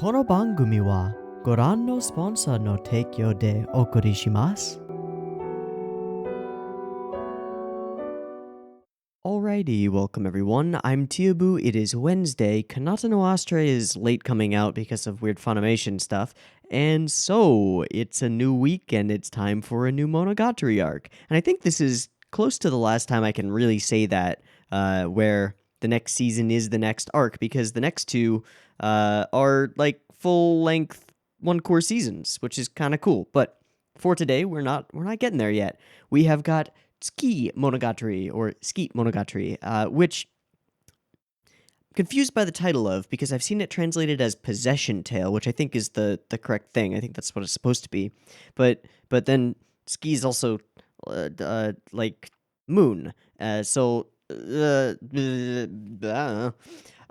この番組はご覧のスポンサーの提供でお送りします。Alrighty, welcome everyone. I'm Teeaboo. It is Wednesday. Kanata no Astra is late coming out because of weird Funimation stuff. And so, it's a new week and it's time for a new Monogatari arc. And I think this is close to the last time I can really say that, where the next season is the next arc, because the next two are like full-length one-core seasons, which is kind of cool. But for today, we're not getting there yet. We have got Tsukimonogatari, or Tsukimonogatari, which I'm confused by the title of, because I've seen it translated as Possession Tale, which I think is the correct thing. I think that's what it's supposed to be. But then Tsuki is also like moon.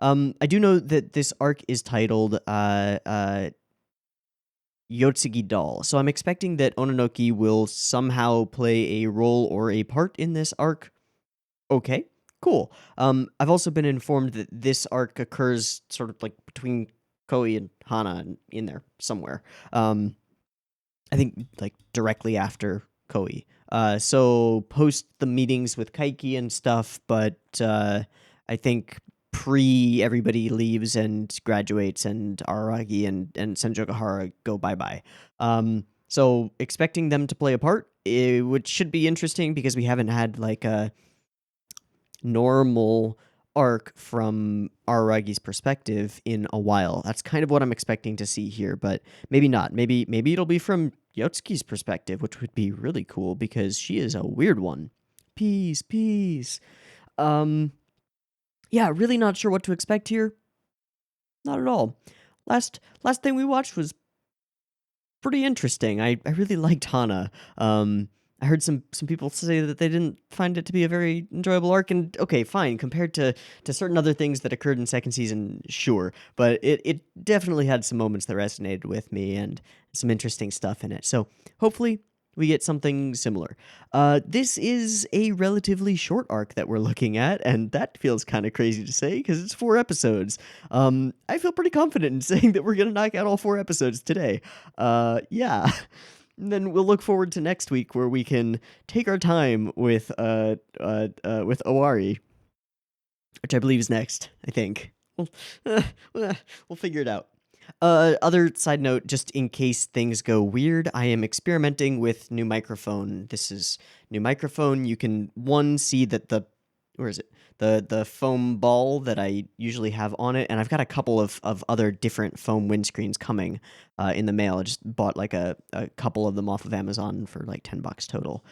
I do know that this arc is titled Yotsugi Doll, so I'm expecting that Ononoki will somehow play a role or a part in this arc. Okay, cool. I've also been informed that this arc occurs sort of like between Koi and Hana in there somewhere. I think like directly after Koi. So post the meetings with Kaiki and stuff, but I think everybody leaves and graduates and Araragi and Senjogahara go bye-bye. So expecting them to play a part, which should be interesting because we haven't had like a normal arc from Araragi's perspective in a while. That's kind of what I'm expecting to see here, but maybe not. Maybe it'll be from Yotsuki's perspective, which would be really cool because she is a weird one. Peace. Yeah, really not sure what to expect here. Not at all. Last thing we watched was pretty interesting. I really liked Hana. I heard some people say that they didn't find it to be a very enjoyable arc, and okay, fine, compared to certain other things that occurred in second season, sure. But it definitely had some moments that resonated with me and some interesting stuff in it. So hopefully we get something similar. This is a relatively short arc that we're looking at, and that feels kind of crazy to say because it's 4 episodes. I feel pretty confident in saying that we're going to knock out all 4 episodes today. Yeah. And then we'll look forward to next week where we can take our time with Owari, which I believe is next, I think. We'll figure it out. Other side note, just in case things go weird, I am experimenting with new microphone. This is new microphone. You can, see that the foam ball that I usually have on it, and I've got a couple of other different foam windscreens coming in the mail. I just bought like a couple of them off of Amazon for like $10 total.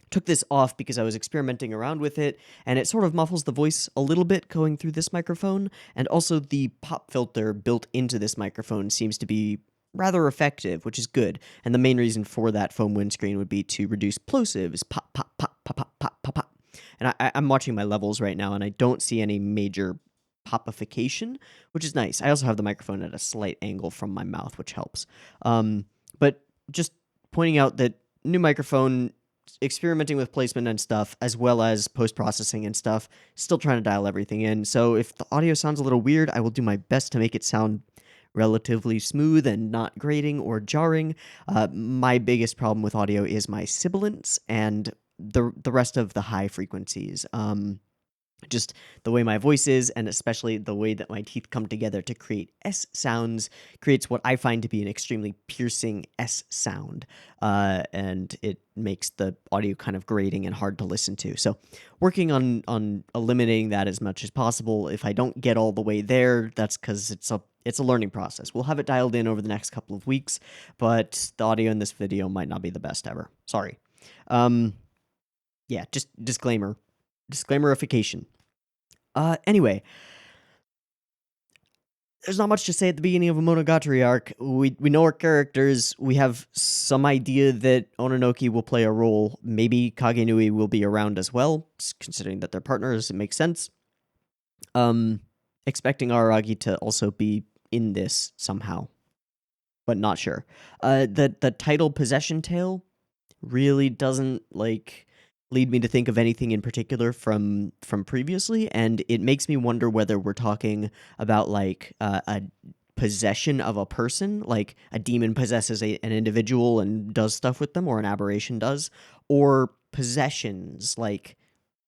Took this off because I was experimenting around with it, and it sort of muffles the voice a little bit going through this microphone, and also the pop filter built into this microphone seems to be rather effective, which is good, and the main reason for that foam windscreen would be to reduce plosives, pop, pop, pop, pop, pop, pop, pop, pop. And I'm watching my levels right now, and I don't see any major popification, which is nice. I also have the microphone at a slight angle from my mouth, which helps. But just pointing out that new microphone, experimenting with placement and stuff, as well as post-processing and stuff, still trying to dial everything in. So if the audio sounds a little weird, I will do my best to make it sound relatively smooth and not grating or jarring. My biggest problem with audio is my sibilants and the rest of the high frequencies. Just the way my voice is, and especially the way that my teeth come together to create S sounds, creates what I find to be an extremely piercing S sound, and it makes the audio kind of grating and hard to listen to. So working on eliminating that as much as possible. If I don't get all the way there, that's because it's a learning process. We'll have it dialed in over the next couple of weeks, but the audio in this video might not be the best ever. Sorry. Yeah, just disclaimerification. Anyway, there's not much to say at the beginning of a Monogatari arc. We know our characters. We have some idea that Ononoki will play a role. Maybe Kagenui will be around as well, considering that they're partners. It makes sense. Expecting Araragi to also be in this somehow, but not sure. The title Possession Tale really doesn't lead me to think of anything in particular from previously, and it makes me wonder whether we're talking about like a possession of a person, like a demon possesses an individual and does stuff with them, or an aberration does, or possessions like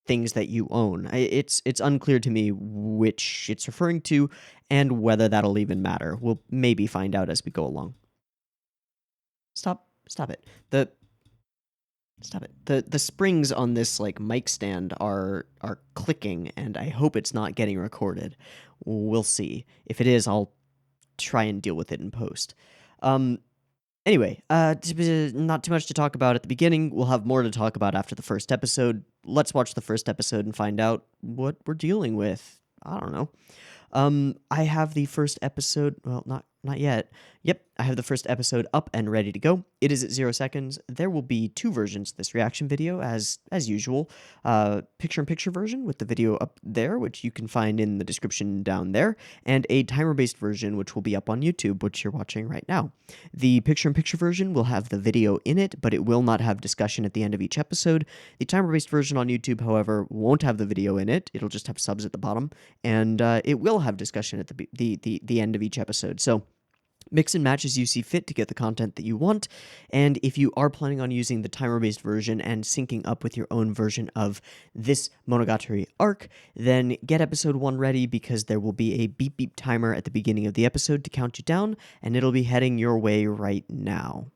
things that you own. It's unclear to me which it's referring to, and whether that'll even matter. We'll maybe find out as we go along. Stop it. Stop it. The springs on this like mic stand are clicking, and I hope it's not getting recorded. We'll see. If it is, I'll try and deal with it in post. Um Anyway, not too much to talk about at the beginning. We'll have more to talk about after the first episode. Let's watch the first episode and find out what we're dealing with. I don't know. I have the first episode. Well, not yet. Yep, I have the first episode up and ready to go. It is at 0 seconds. There will be two versions of this reaction video, as usual. Picture-in-picture version with the video up there, which you can find in the description down there, and a timer-based version, which will be up on YouTube, which you're watching right now. The picture-in-picture version will have the video in it, but it will not have discussion at the end of each episode. The timer-based version on YouTube, however, won't have the video in it. It'll just have subs at the bottom, and it will have discussion at the end of each episode. So mix and match as you see fit to get the content that you want. And if you are planning on using the timer-based version and syncing up with your own version of this Monogatari arc, then get episode 1 ready, because there will be a beep beep timer at the beginning of the episode to count you down, and it'll be heading your way right now.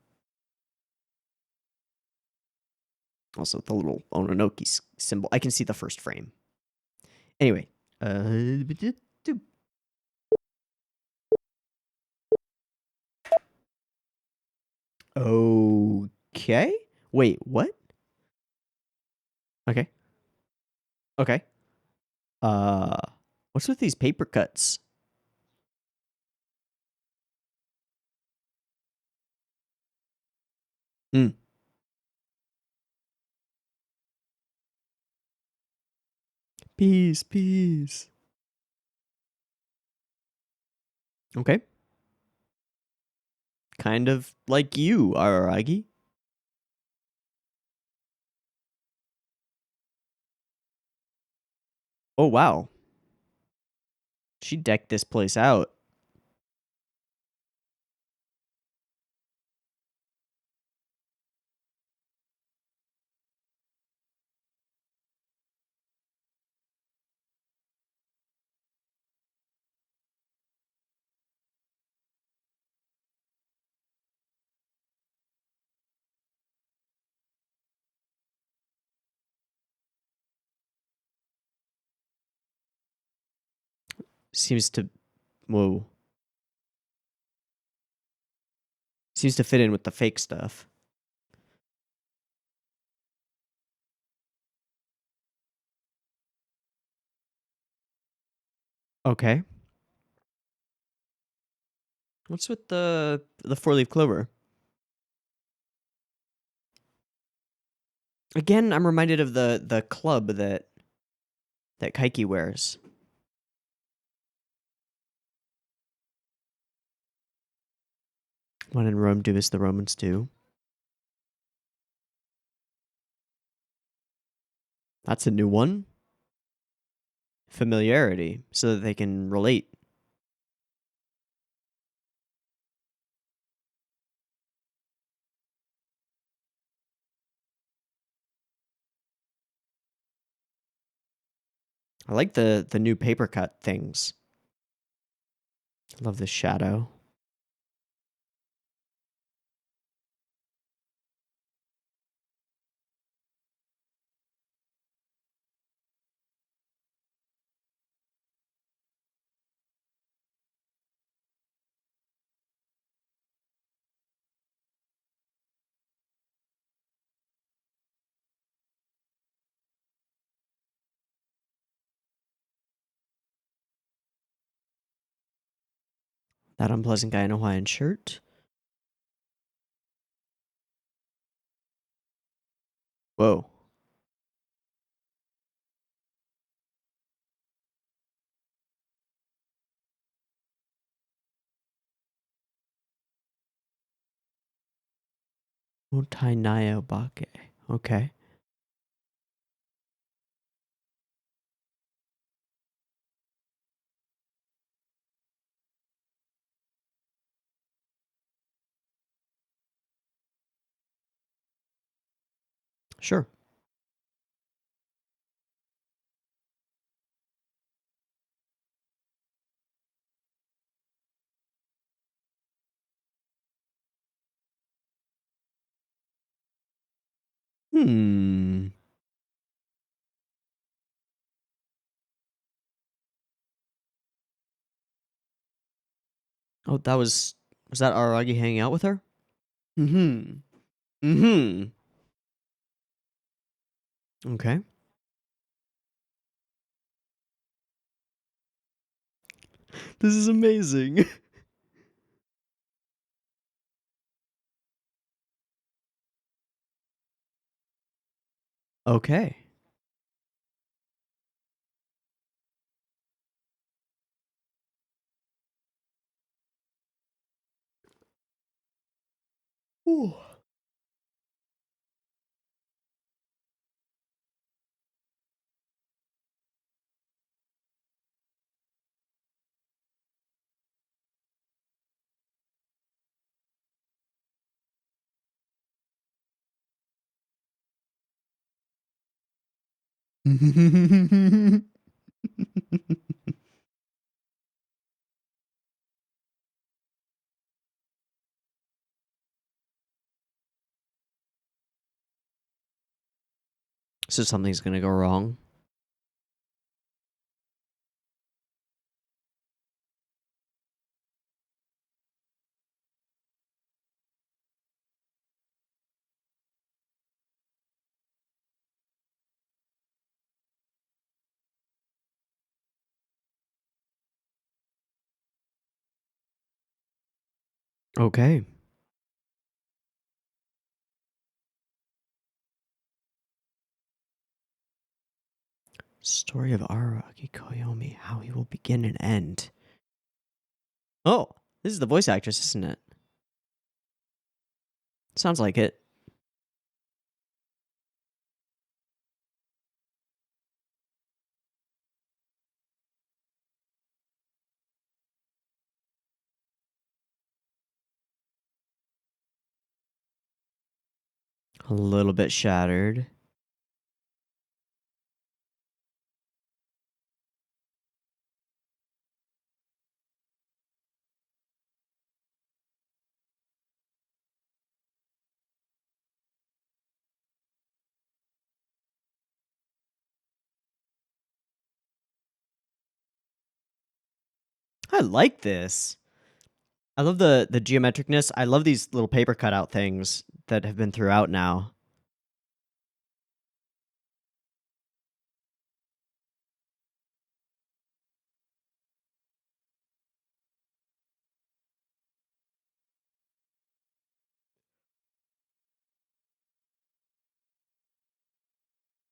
Also, the little Ononoki symbol. I can see the first frame. Anyway. Okay. Wait, what? Okay. Okay. Uh, what's with these paper cuts? Hmm. Peace. Okay. Kind of like you, Araragi. Oh, wow. She decked this place out. Seems to... Whoa. Seems to fit in with the fake stuff. Okay. What's with the four-leaf clover? Again, I'm reminded of the club that Kaiki wears. When in Rome, do as the Romans do. That's a new one. Familiarity, so that they can relate. I like the new paper cut things. I love the shadow. That unpleasant guy in a Hawaiian shirt. Whoa. Otai Nayo Bake. Okay. Sure. Hmm. Oh, was that Araragi hanging out with her? Mm-hmm. Mm-hmm. Okay. This is amazing. Okay. Ooh. So something's gonna go wrong. Okay. Story of Araragi Koyomi, how he will begin and end. Oh, this is the voice actress, isn't it? Sounds like it. A little bit shattered. I like this. I love the geometricness. I love these little paper cutout things that have been throughout now.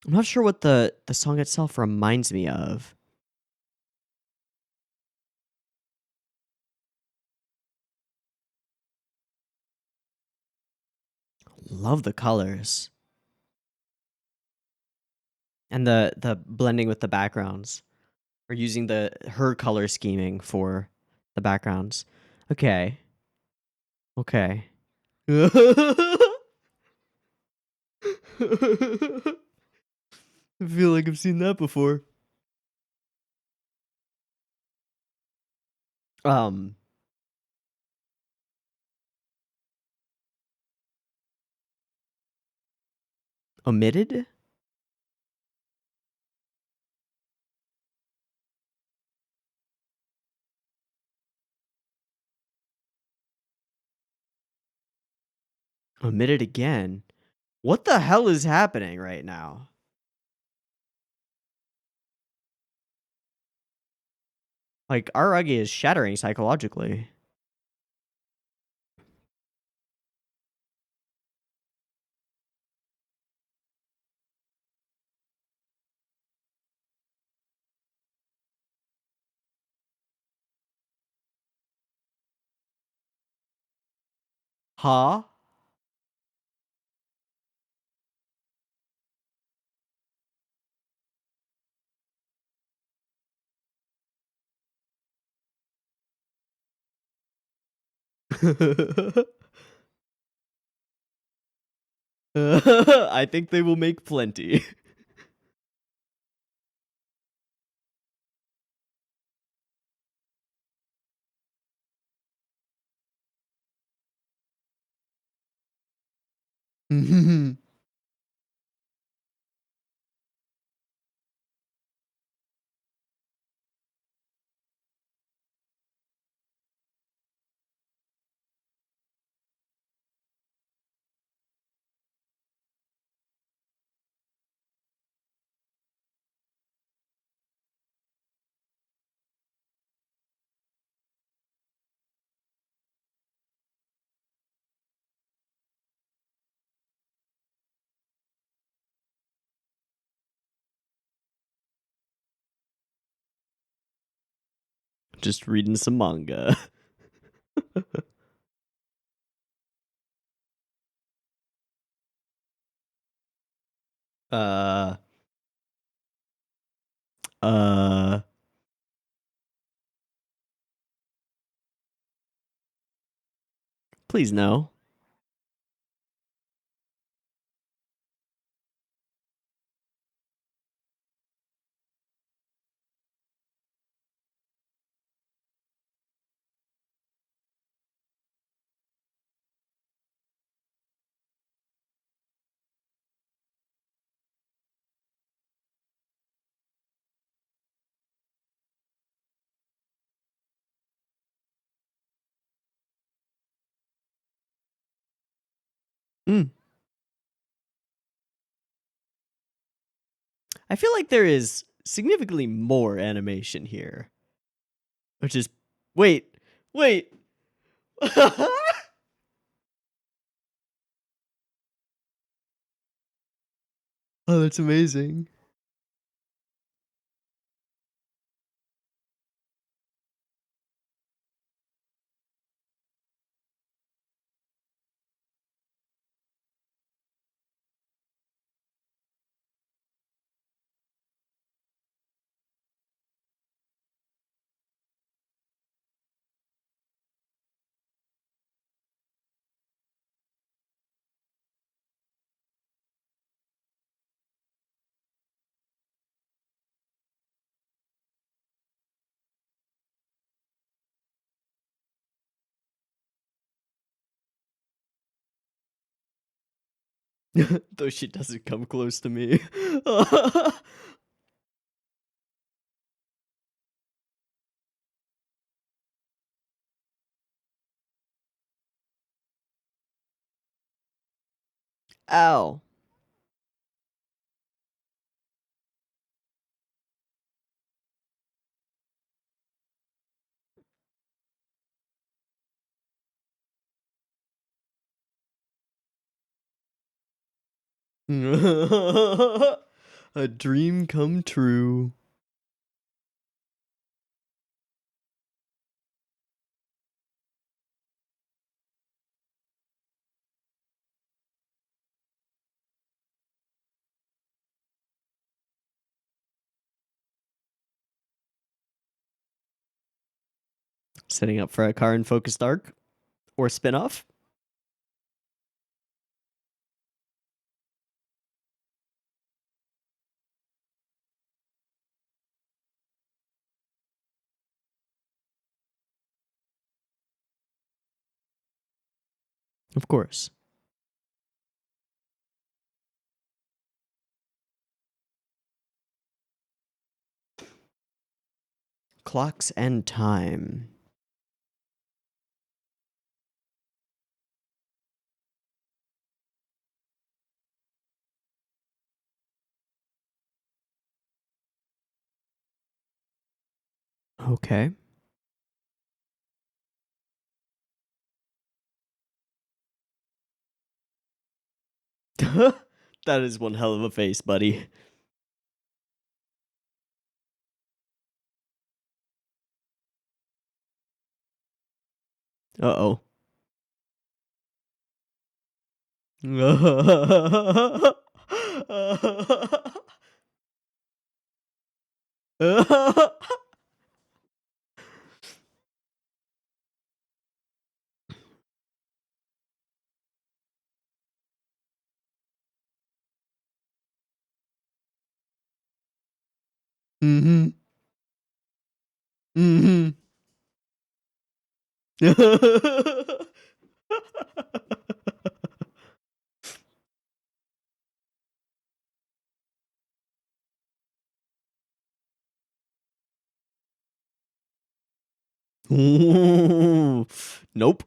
I'm not sure what the song itself reminds me of. Love the colors and the blending with the backgrounds, or using the her color scheming for the backgrounds. Okay. Okay. I feel like I've seen that before. Um, Omitted? Omitted again. What the hell is happening right now? Like, Aragi is shattering psychologically. Huh? I think they will make plenty. Just reading some manga. uh, uh, please no. Mm. I feel like there is significantly more animation here, which is wait. Oh, that's amazing. Though she doesn't come close to me. Ow. A dream come true. Setting up for a car and focused arc or spin-off? Of course. Clocks and time. Okay. That is one hell of a face, buddy. Uh-oh. Mm-hmm. Mm-hmm. Ooh. Nope.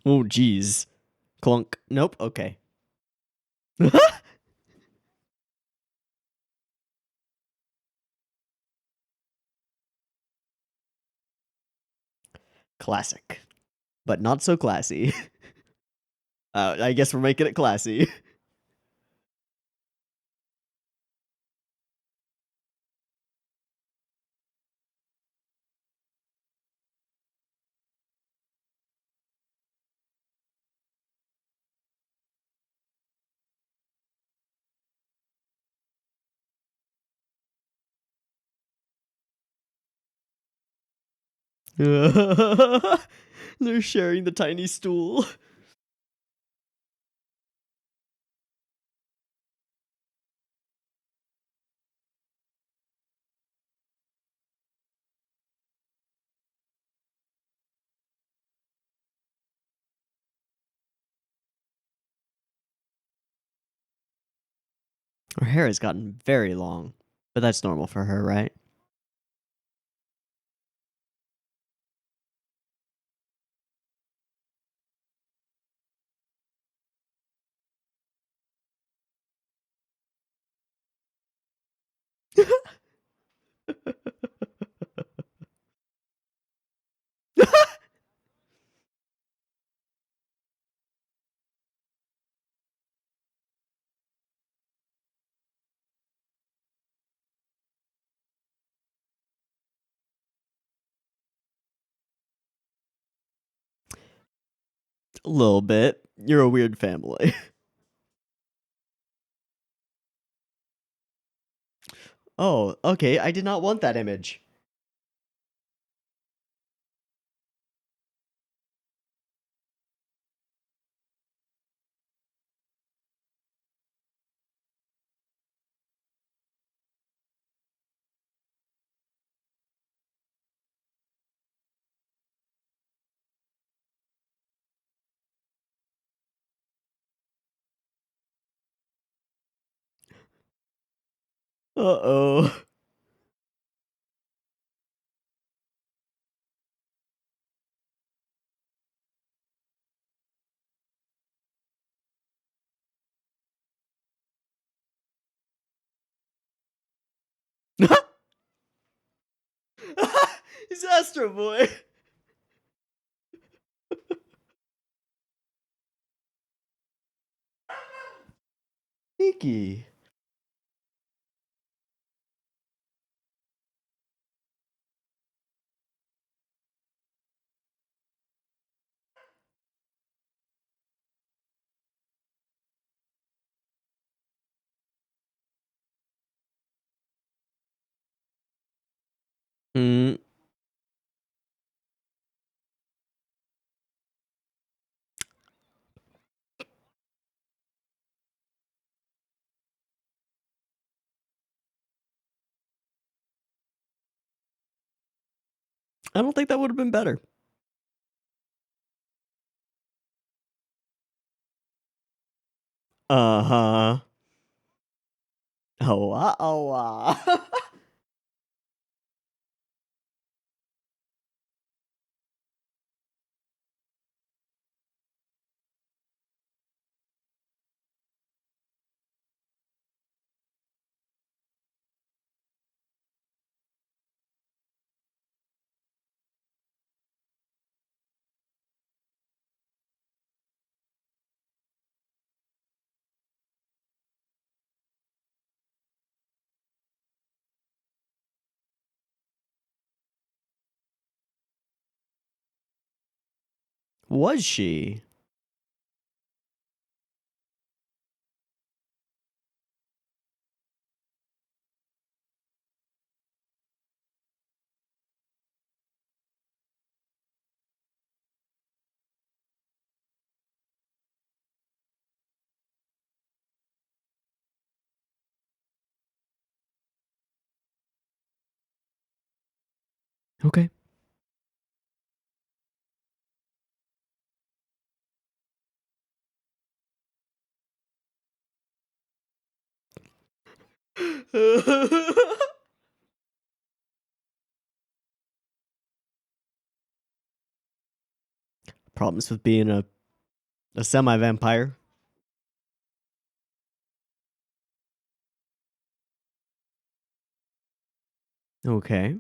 Oh, geez. Clunk. Nope. Okay. Classic, but not so classy. I guess we're making it classy. They're sharing the tiny stool. Her hair has gotten very long, but that's normal for her, right? A little bit. You're a weird family. Oh, okay. I did not want that image. Uh-oh. He's Astro Boy. Sneaky. Mm. I don't think that would have been better. Uh-huh. Oh, oh, Was she? Okay. Problems with being a semi-vampire. Okay.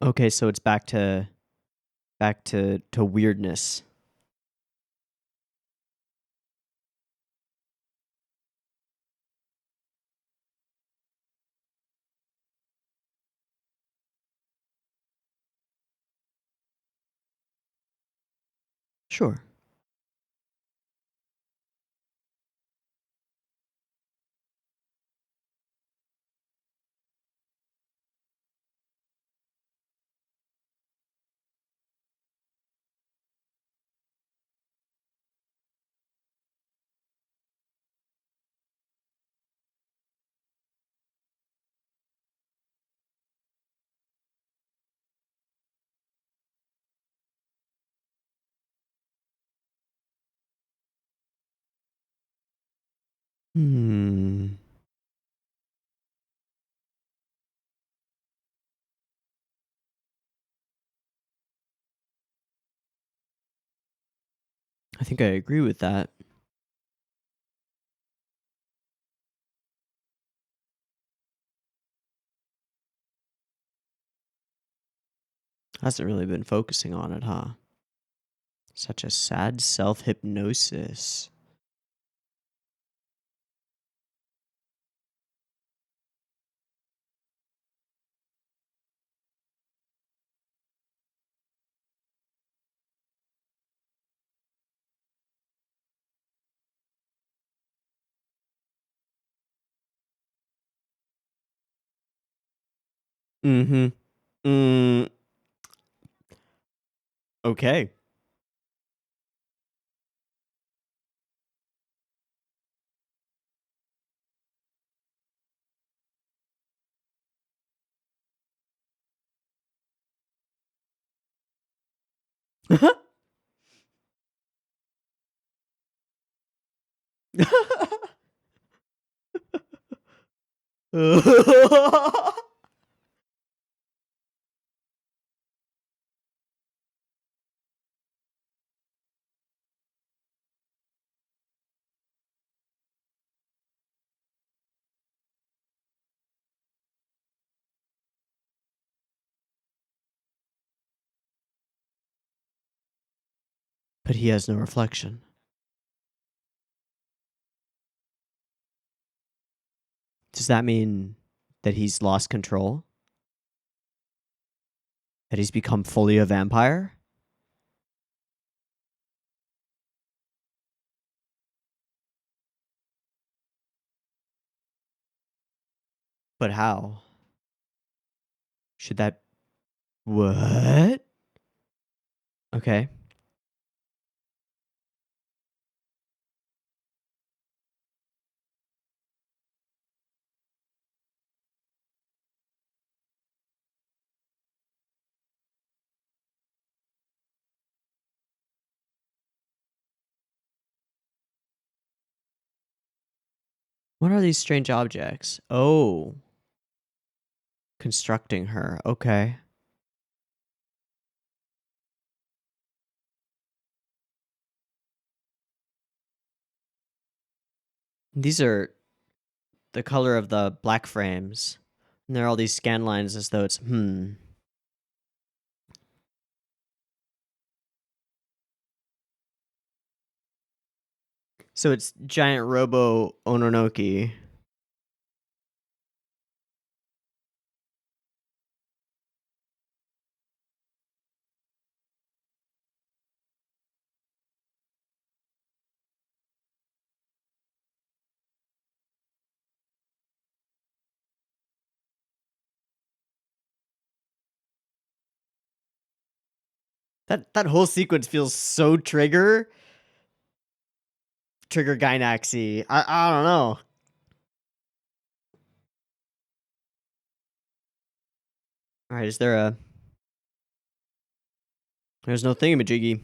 Okay, so it's back to weirdness. Sure. Hmm. I think I agree with that. Hasn't really been focusing on it, huh? Such a sad self-hypnosis. Mm-hmm. Okay. But he has no reflection. Does that mean that he's lost control? That he's become fully a vampire? But how? Should that... What? Okay. What are these strange objects? Oh. Constructing her. Okay. These are the color of the black frames. And there are all these scan lines as though it's, So it's giant robo Ononoki. That whole sequence feels so trigger Gynaxy. I don't know. All right, is there a? There's no thingamajiggy.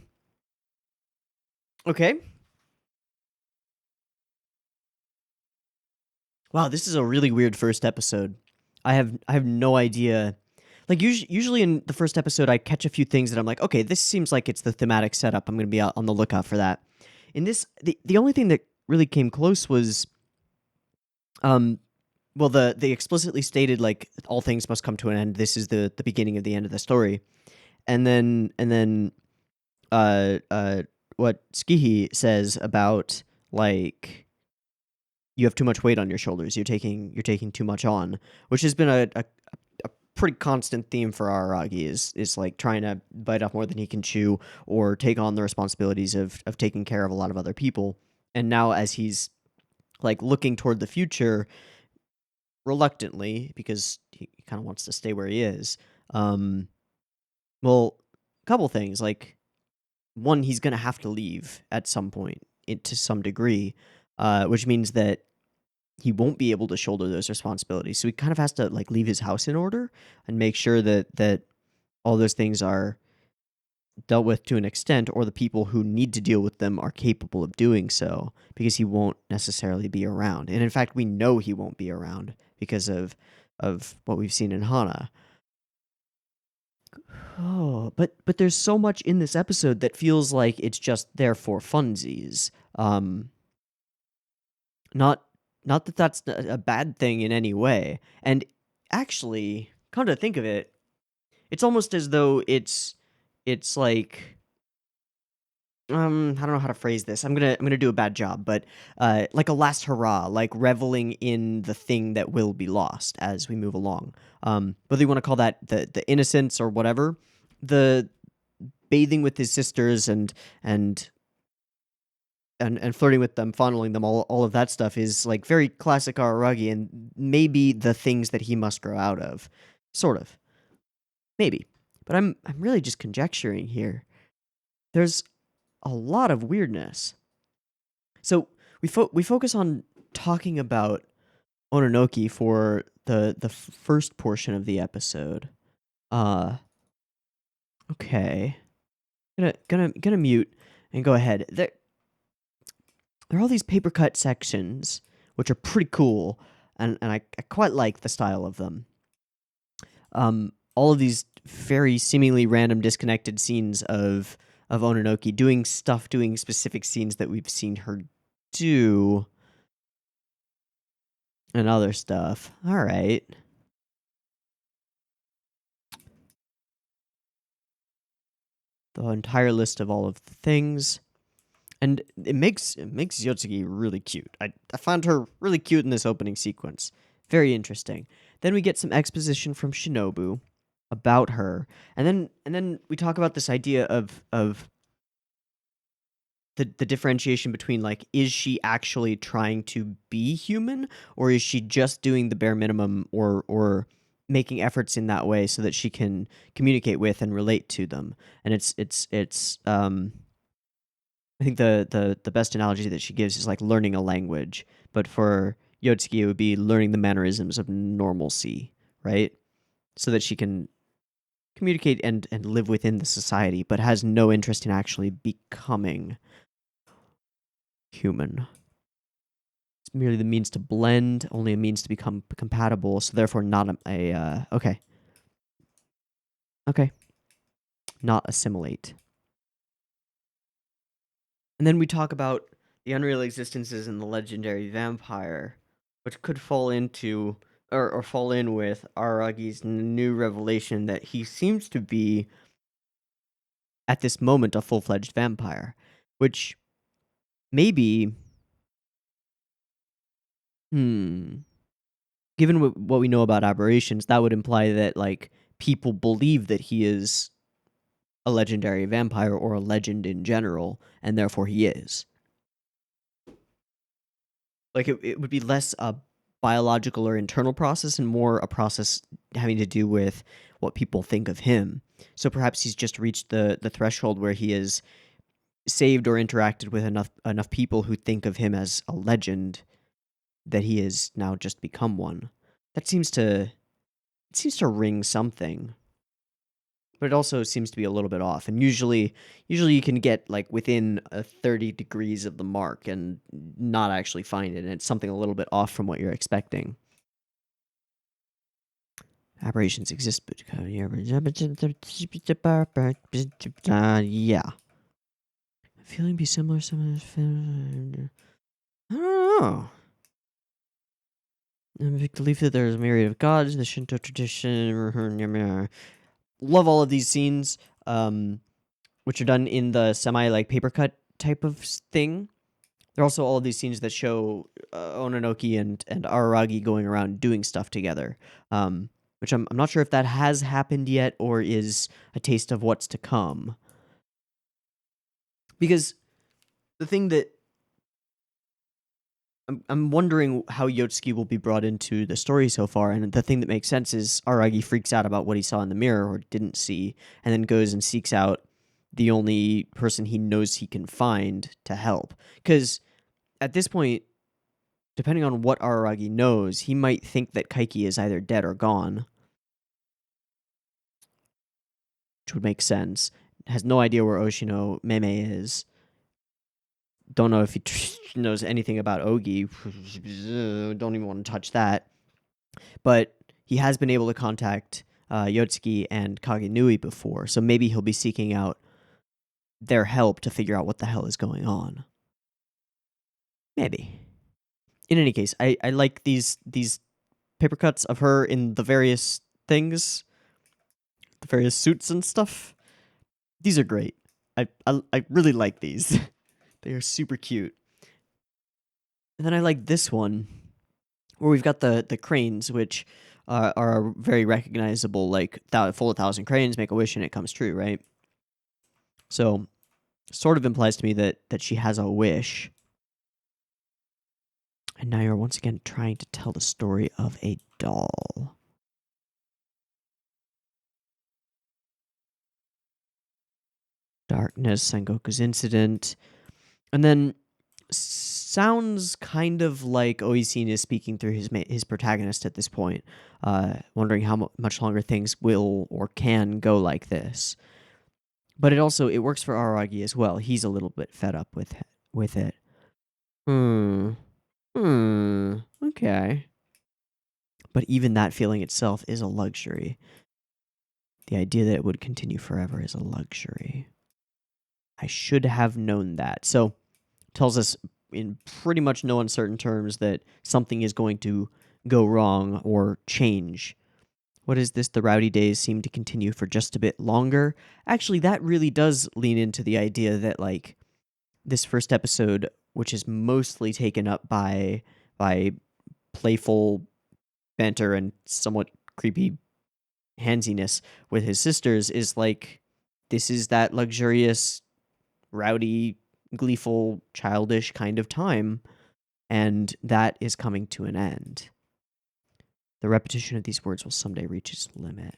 Okay. Wow, this is a really weird first episode. I have no idea. Like usually in the first episode, I catch a few things that I'm like, okay, this seems like it's the thematic setup. I'm gonna be out on the lookout for that. In this, the only thing that really came close was, well, the explicitly stated like all things must come to an end. This is the beginning of the end of the story, and then what Skihi says about like you have too much weight on your shoulders. You're taking too much on, which has been a pretty constant theme for Araragi is like trying to bite off more than he can chew or take on the responsibilities of taking care of a lot of other people. And now as he's like looking toward the future reluctantly because he kind of wants to stay where he is. Well, a couple things like one, he's going to have to leave at some point to some degree, which means that he won't be able to shoulder those responsibilities. So he kind of has to like leave his house in order and make sure that all those things are dealt with to an extent, or the people who need to deal with them are capable of doing so, because he won't necessarily be around. And in fact, we know he won't be around because of what we've seen in Hana. Oh, but there's so much in this episode that feels like it's just there for funsies. Not that that's a bad thing in any way. And actually, come to think of it, it's almost as though it's like I don't know how to phrase this. I'm gonna do a bad job, but like a last hurrah, like reveling in the thing that will be lost as we move along. Whether you want to call that the innocence or whatever, the bathing with his sisters and flirting with them, fondling them, all of that stuff is like very classic Araragi, and maybe the things that he must grow out of, sort of, maybe. But I'm really just conjecturing here. There's a lot of weirdness. So we focus on talking about Ononoki for the first portion of the episode. Okay, gonna mute and go ahead. There are all these paper cut sections which are pretty cool, and I quite like the style of them. All of these very seemingly random, disconnected scenes of Ononoki doing specific scenes that we've seen her do, and other stuff. All right. The entire list of all of the things. And it makes Yotsugi really cute. I found her really cute in this opening sequence. Very interesting. Then we get some exposition from Shinobu about her, and then we talk about this idea of the differentiation between like, is she actually trying to be human, or is she just doing the bare minimum, or making efforts in that way so that she can communicate with and relate to them. And it's I think the best analogy that she gives is like learning a language, but for Yotsuki it would be learning the mannerisms of normalcy, right? So that she can communicate and live within the society, but has no interest in actually becoming human. It's merely the means to blend, only a means to become compatible, so therefore not okay. Not assimilate. And then we talk about the unreal existences in the legendary vampire, which could fall into or fall in with Aragi's new revelation that he seems to be at this moment a full-fledged vampire, which maybe given what we know about aberrations, that would imply that like people believe that he is a legendary vampire or a legend in general, and therefore he is. Like it would be less a biological or internal process and more a process having to do with what people think of him. So perhaps he's just reached the threshold where he has saved or interacted with enough people who think of him as a legend that he has now just become one. That seems to ring something, but it also seems to be a little bit off. And usually you can get like within 30 degrees of the mark and not actually find it, and it's something a little bit off from what you're expecting. Aberrations exist, but yeah. Feeling be similar. I don't know. I'm big belief that there's a myriad of gods, the Shinto tradition. Love all of these scenes, which are done in the semi like paper cut type of thing. There are also all of these scenes that show Ononoki and Araragi going around doing stuff together, which I'm not sure if that has happened yet or is a taste of what's to come. Because the thing that I'm wondering how Yotsuki will be brought into the story so far, and the thing that makes sense is Aragi freaks out about what he saw in the mirror or didn't see, and then goes and seeks out the only person he knows he can find to help. Because at this point, depending on what Araragi knows, he might think that Kaiki is either dead or gone, which would make sense. Has no idea where Oshino Meme is. Don't know if he knows anything about Ogi. Don't even want to touch that. But he has been able to contact Yotsuki and Kagenui before, so maybe he'll be seeking out their help to figure out what the hell is going on. Maybe. In any case, I like these paper cuts of her in the various things, the various suits and stuff. These are great. I really like these. They are super cute. And then I like this one, where we've got the cranes, which are very recognizable, like full 1,000 cranes, make a wish and it comes true, right? So, sort of implies to me that she has a wish. And now you're once again trying to tell the story of a doll. Darkness, Sengoku's incident. And then sounds kind of like Oisin is speaking through his protagonist at this point, wondering how much longer things will or can go like this. But it works for Araragi as well. He's a little bit fed up with it. Okay. But even that feeling itself is a luxury. The idea that it would continue forever is a luxury. I should have known that. So, tells us in pretty much no uncertain terms that something is going to go wrong or change. What is this? The rowdy days seem to continue for just a bit longer. Actually, that really does lean into the idea that, like, this first episode, which is mostly taken up by playful banter and somewhat creepy handsiness with his sisters, is like, this is that luxurious, rowdy, gleeful, childish kind of time, and that is coming to an end. The repetition of these words will someday reach its limit.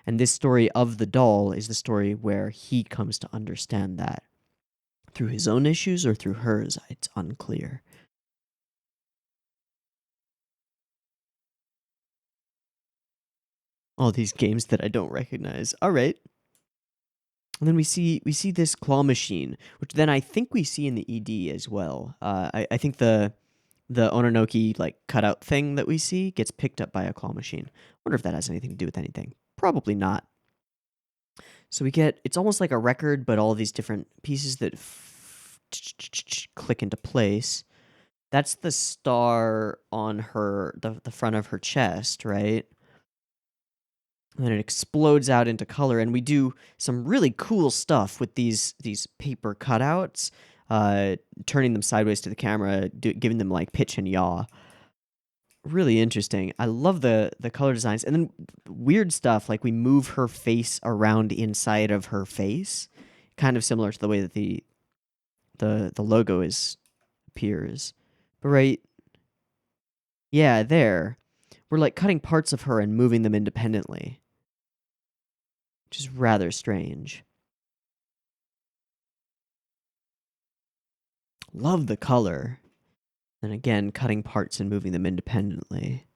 And this story of the doll is the story where he comes to understand that. Through his own issues or through hers, it's unclear. All these games that I don't recognize. All right. And then we see this claw machine, which then I think we see in the ED as well. I think the Ononoki like cutout thing that we see gets picked up by a claw machine. Wonder if that has anything to do with anything. Probably not. So we get, it's almost like a record, but all these different pieces that click into place. That's the star on her, the front of her chest, right? And then it explodes out into color, and we do some really cool stuff with these paper cutouts, turning them sideways to the camera, giving them like pitch and yaw. Really interesting. I love the color designs, and then weird stuff like we move her face around inside of her face, kind of similar to the way that the logo appears. But right, yeah, there we're like cutting parts of her and moving them independently. which is rather strange. Love the color. And again, cutting parts and moving them independently.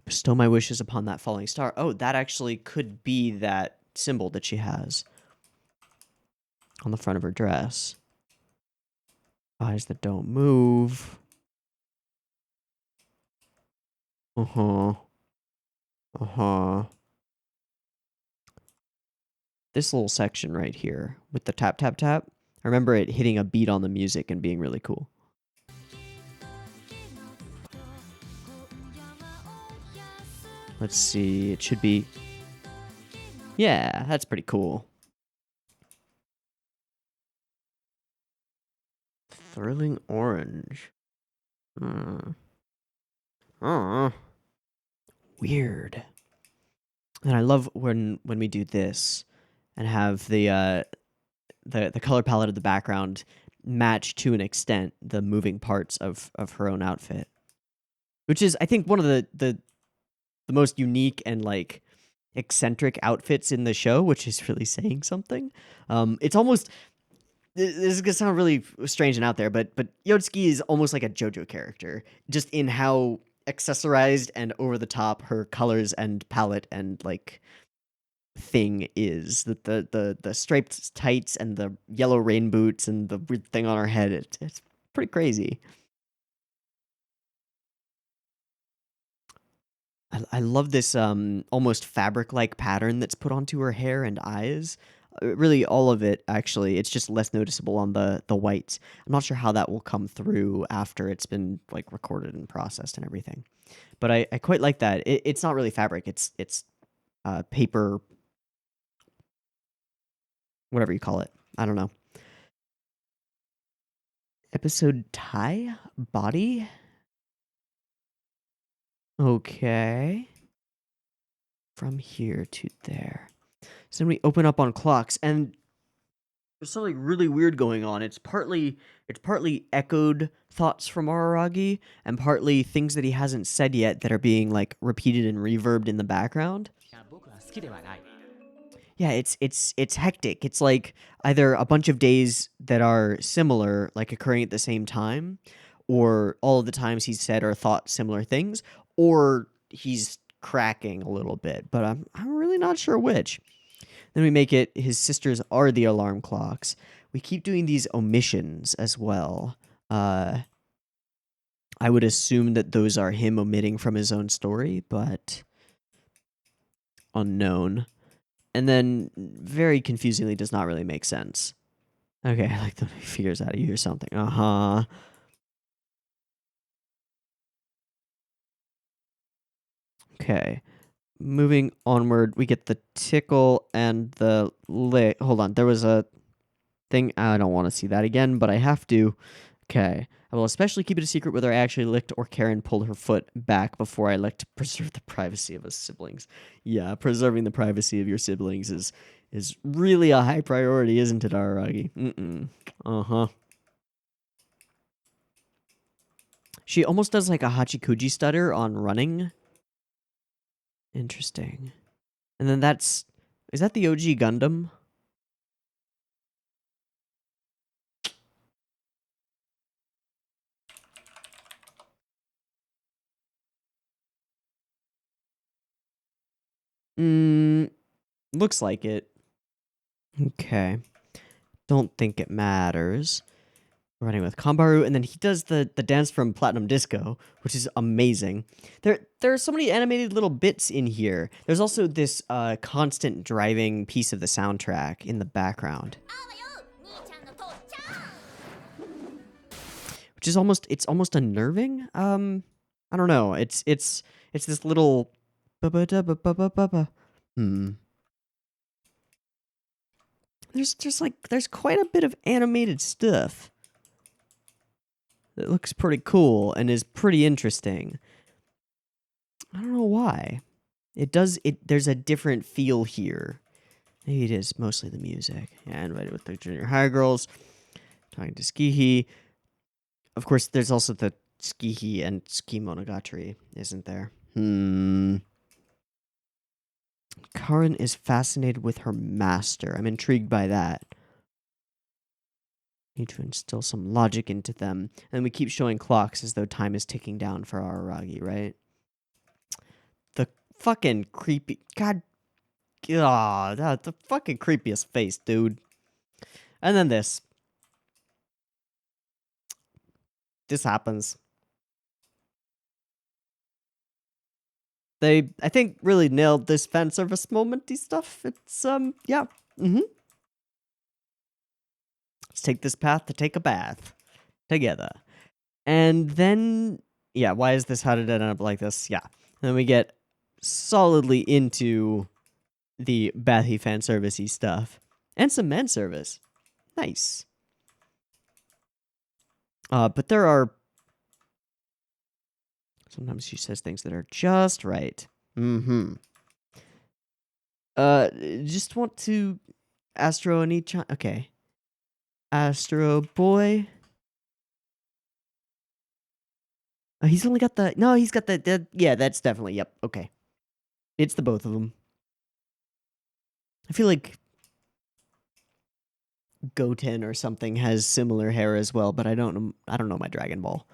Bestow my wishes upon that falling star. Oh, that actually could be that symbol that she has on the front of her dress. Eyes that don't move. Uh-huh. Uh-huh. This little section right here with the tap, tap, tap. I remember it hitting a beat on the music and being really cool. Let's see. It should be... Yeah, that's pretty cool. Thrilling orange. Weird. And I love when we do this and have the color palette of the background match to an extent the moving parts of her own outfit, which is, I think, one of the most unique and like eccentric outfits in the show, which is really saying something. It's almost, this is gonna sound really strange and out there, but Yotsuki is almost like a JoJo character, just in how accessorized and over the top her colors and palette and like thing is. The striped tights and the yellow rain boots and the weird thing on her head. It's pretty crazy. I love this almost fabric-like pattern that's put onto her hair and eyes. Really, all of it, actually. It's just less noticeable on the whites. I'm not sure how that will come through after it's been like recorded and processed and everything. But I quite like that. It's not really fabric. It's paper, whatever you call it. I don't know. Episode tie? Body? Okay. From here to there. So then we open up on clocks, and there's something really weird going on. It's partly echoed thoughts from Araragi, and partly things that he hasn't said yet that are being like repeated and reverbed in the background. Yeah, it's hectic. It's like either a bunch of days that are similar, like occurring at the same time, or all of the times he's said or thought similar things, or he's cracking a little bit, but I'm really not sure which. Then we make it his sisters are the alarm clocks. We keep doing these omissions as well. I would assume that those are him omitting from his own story, but unknown. And then very confusingly does not really make sense. Okay, I like the he figures out you hear something. Uh-huh. Okay. Moving onward, we get the tickle and the lick. Hold on, there was a thing. I don't want to see that again, but I have to. Okay. I will especially keep it a secret whether I actually licked or Karen pulled her foot back before I licked to preserve the privacy of his siblings. Yeah, preserving the privacy of your siblings is really a high priority, isn't it, Araragi? Uh-huh. She almost does like a Hachikuji stutter on running. Interesting. And then is that the OG Gundam? Looks like it. Okay. Don't think it matters. Running with Kambaru, and then he does the dance from Platinum Disco, which is amazing. There are so many animated little bits in here. There's also this constant driving piece of the soundtrack in the background, which is almost unnerving. I don't know. It's this little There's quite a bit of animated stuff. It looks pretty cool and is pretty interesting. I don't know why. There's a different feel here. Maybe it is mostly the music. Yeah, invited with the junior high girls. Talking to Skihi. Of course, there's also the Tsukihi and Tsukimonogatari, isn't there? Karin is fascinated with her master. I'm intrigued by that. Need to instill some logic into them. And we keep showing clocks as though time is ticking down for Araragi, right? The fucking creepy... God... the fucking creepiest face, dude. And then this. This happens. They, I think, really nailed this fan service momenty stuff. It's, yeah. Let's take this path to take a bath. Together. And then, yeah, why is this? How did it end up like this? Yeah. And then we get solidly into the bathy fan servicey stuff. And some man service. Nice. But there are... Sometimes she says things that are just right. Just want to... Astro and each... Okay. Astro boy... he's only got the... No, he's got the... Yeah, that's definitely... Yep, okay. It's the both of them. I feel like Goten or something has similar hair as well, but I don't know my Dragon Ball.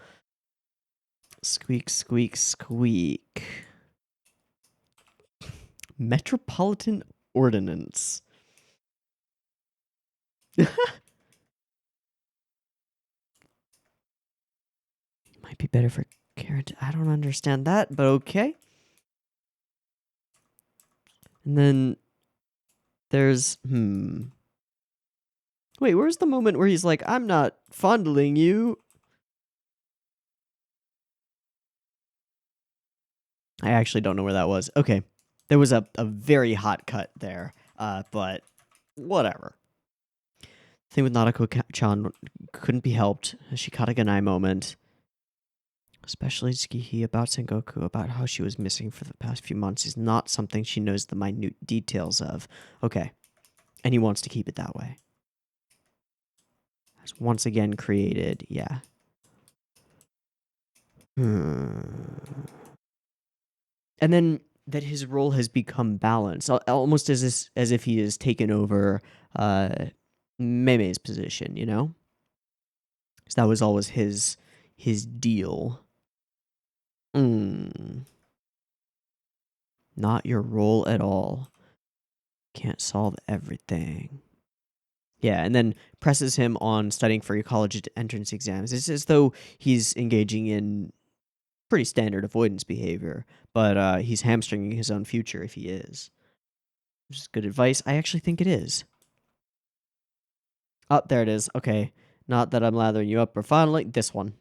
Squeak, squeak, squeak. Metropolitan Ordinance. Might be better for Karen. I don't understand that, but okay. And then there's wait, where's the moment where he's like, I'm not fondling you? I actually don't know where that was. Okay. There was a very hot cut there. But whatever. Thing with Nadako-chan couldn't be helped. A Shikata Ganai moment. Especially Tsukihi about Sengoku, about how she was missing for the past few months, is not something she knows the minute details of. Okay. And he wants to keep it that way. Has once again created, yeah. And then that his role has become balanced, almost as if he has taken over Meme's position, you know? Because that was always his deal. Not your role at all. Can't solve everything. Yeah, and then presses him on studying for your college entrance exams. It's as though he's engaging in pretty standard avoidance behavior, but he's hamstringing his own future if he is. Which is good advice. I actually think it is. Oh, there it is. Okay. Not that I'm lathering you up profoundly. This one.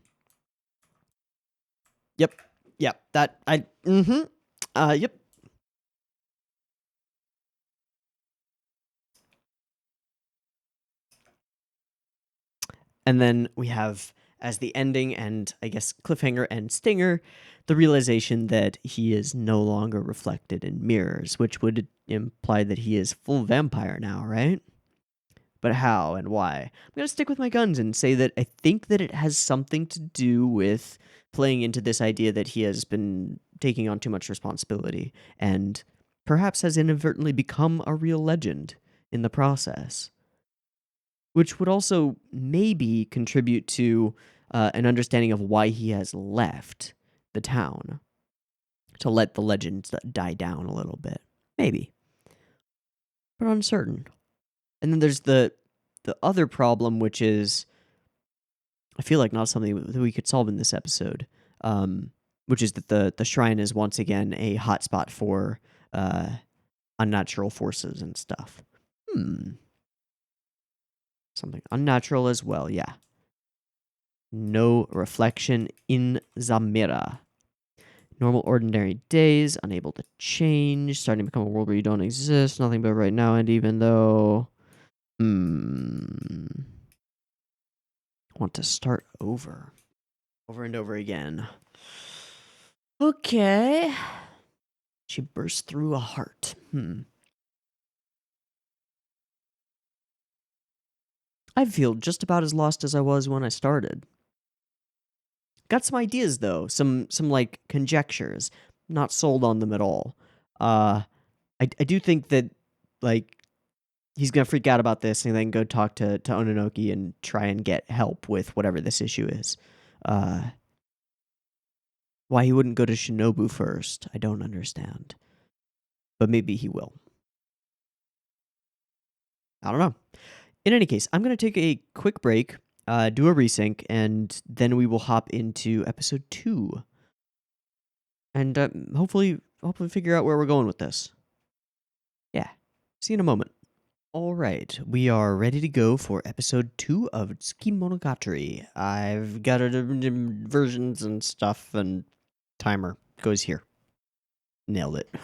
Yep. Yep. Yep. And then we have, as the ending and, I guess, cliffhanger and stinger, the realization that he is no longer reflected in mirrors, which would imply that he is full vampire now, right? But how and why? I'm going to stick with my guns and say that I think that it has something to do with playing into this idea that he has been taking on too much responsibility and perhaps has inadvertently become a real legend in the process. Which would also maybe contribute to an understanding of why he has left the town. To let the legends die down a little bit. Maybe. But uncertain. And then there's the other problem, which is, I feel like not something that we could solve in this episode, which is that the shrine is once again a hotspot for unnatural forces and stuff. Something unnatural as well, yeah. No reflection in Zamira. Normal, ordinary days, unable to change, starting to become a world where you don't exist, nothing but right now, and even though... want to start over. Over and over again. Okay. She burst through a heart. I feel just about as lost as I was when I started. Got some ideas though, some like conjectures. Not sold on them at all. I do think that like he's gonna freak out about this and then go talk to Ononoki and try and get help with whatever this issue is. Uh, why he wouldn't go to Shinobu first, I don't understand. But maybe he will. I don't know. In any case, I'm gonna take a quick break, do a resync, and then we will hop into episode 2, and hopefully figure out where we're going with this. Yeah. See you in a moment. All right, we are ready to go for episode 2 of Tsukimonogatari. I've got versions and stuff, and timer goes here. Nailed it.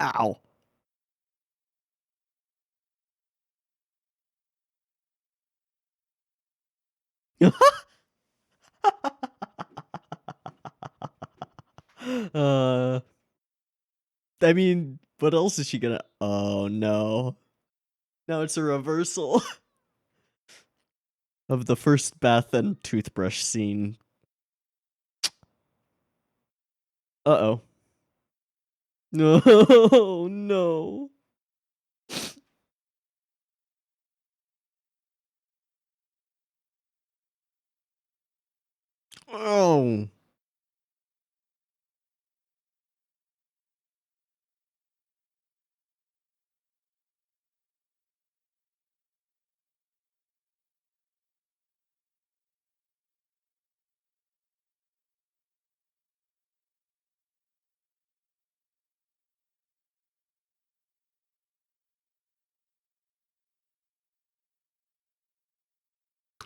Ow. uh, I mean, what else is she gonna? Oh no! Now it's a reversal of the first bath and toothbrush scene. Uh-oh. No, no. Oh.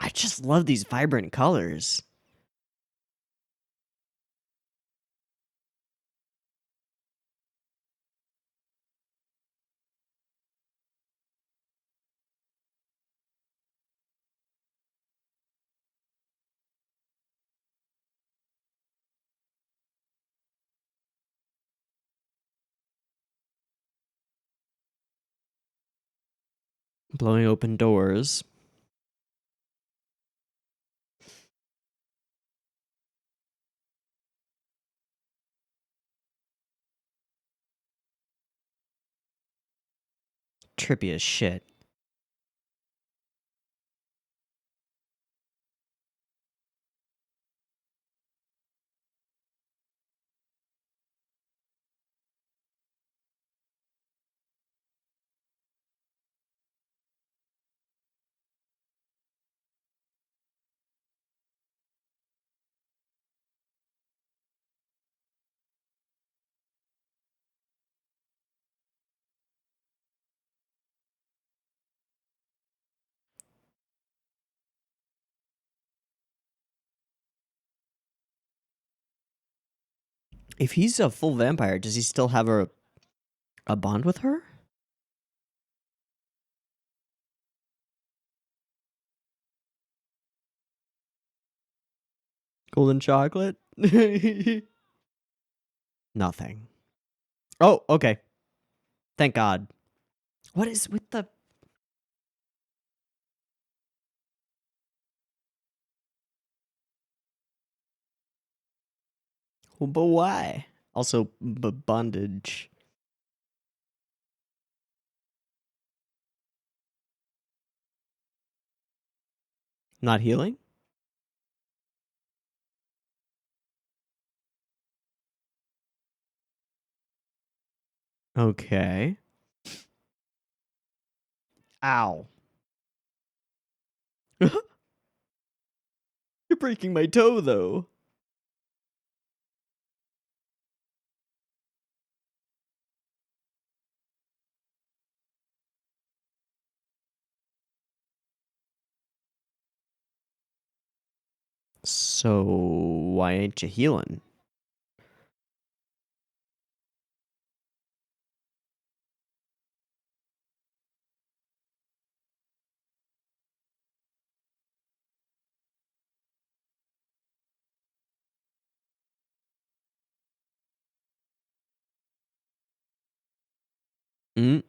I just love these vibrant colors. Blowing open doors. Trippy as shit. If he's a full vampire, does he still have a bond with her? Golden chocolate? Nothing. Oh, okay. Thank God. What is with the... But why? Also, bondage. Not healing? Okay. Ow. You're breaking my toe, though. So, why ain't you healing? Mm.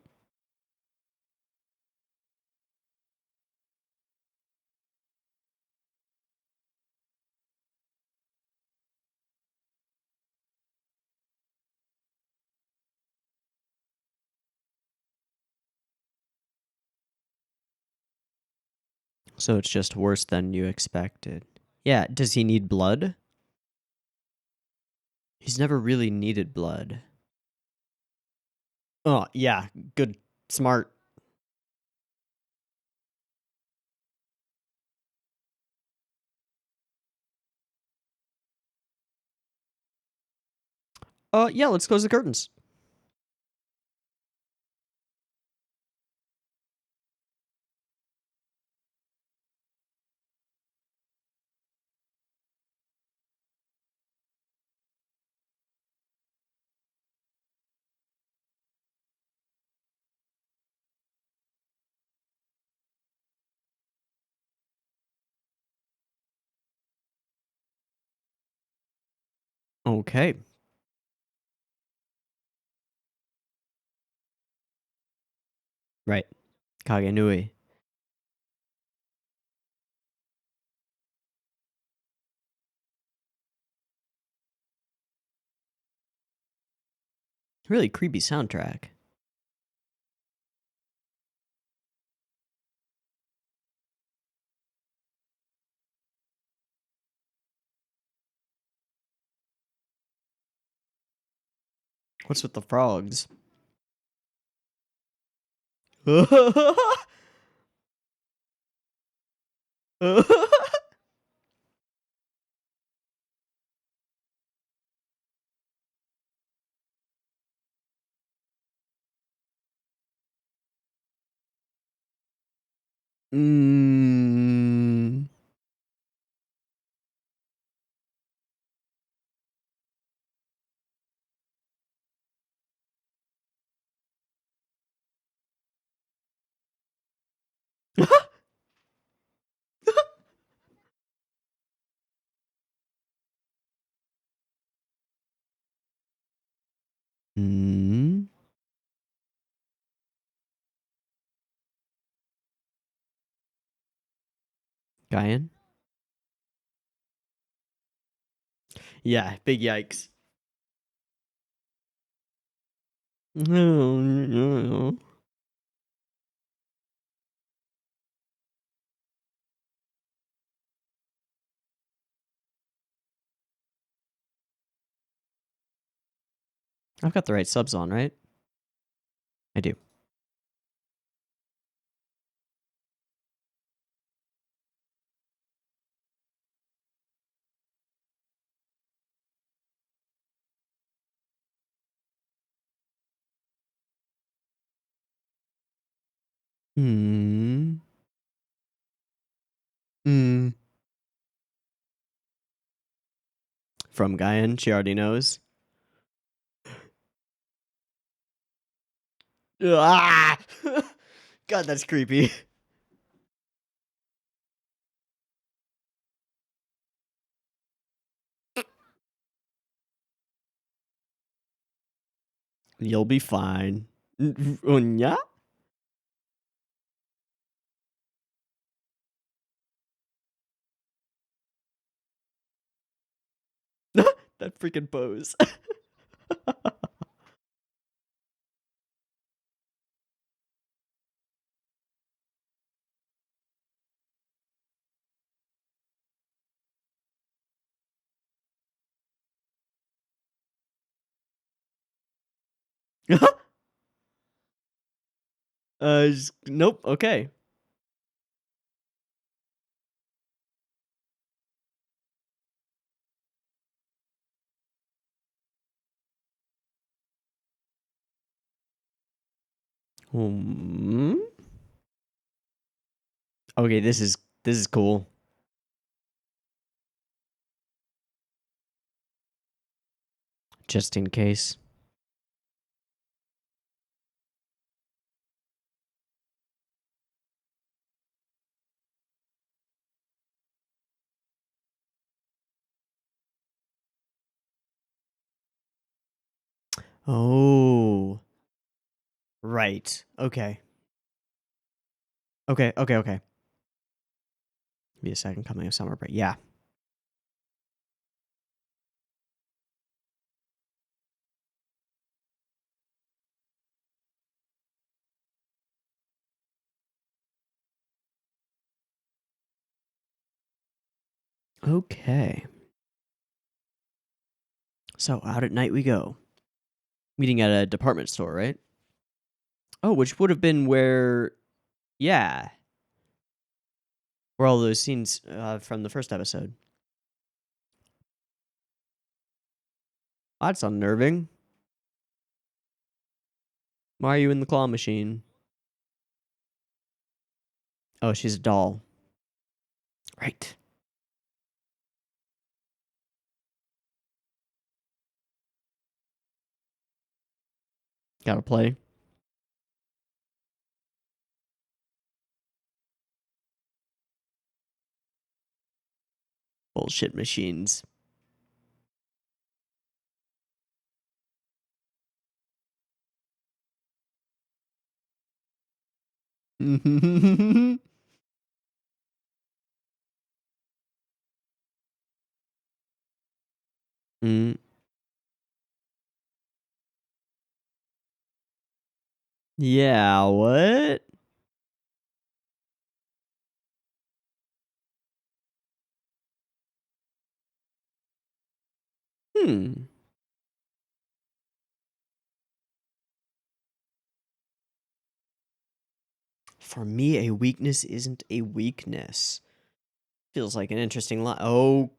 So it's just worse than you expected. Yeah, does he need blood? He's never really needed blood. Oh, yeah, good, smart. Yeah, let's close the curtains. Okay. Right. Kagenui. Really creepy soundtrack. What's with the frogs? mm. mm. Guyan? Yeah, big yikes. No. I've got the right subs on, right? I do. Hmm. Mm. From Guyan, she already knows. Ah! God, that's creepy. You'll be fine. Yeah? That freaking pose. Nope. Okay. Hmm. Okay, this is cool. Just in case. Oh, Right. Okay. Okay. Okay. Okay. Give me a second. Coming of summer break. Yeah. Okay. So out at night we go. Meeting at a department store, right? Oh, which would have been where, yeah, where all those scenes from the first episode. That's unnerving. Why are you in the claw machine? Oh, she's a doll. Right. Gotta play. Bullshit machines. mm. Yeah, what? Hmm. For me, a weakness isn't a weakness. Feels like an interesting line. Oh.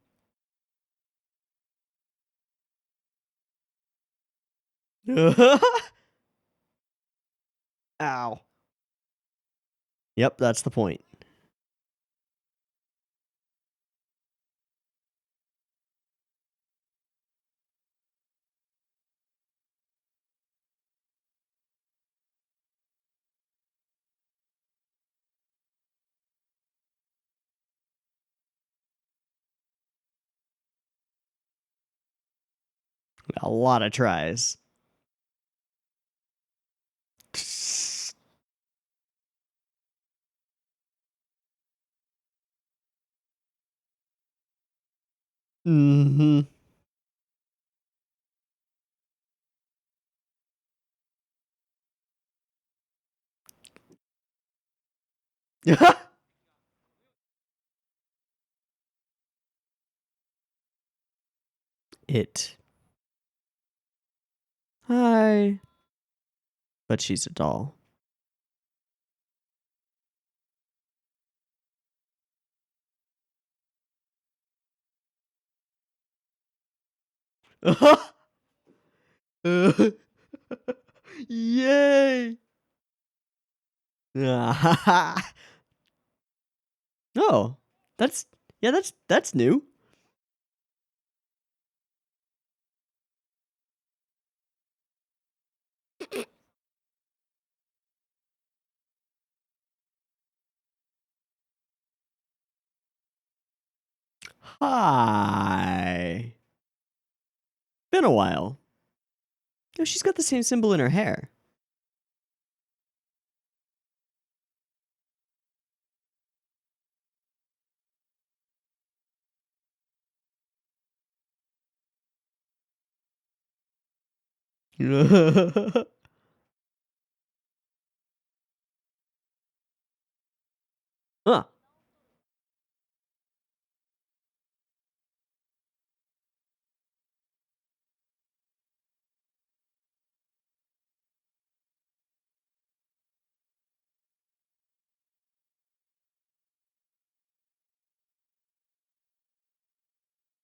Ow. Yep, that's the point. A lot of tries. Mm-hmm. It. Hi. But she's a doll. Yay! Oh, that's yeah, that's new. Hi. Been a while. Oh, she's got the same symbol in her hair. Huh.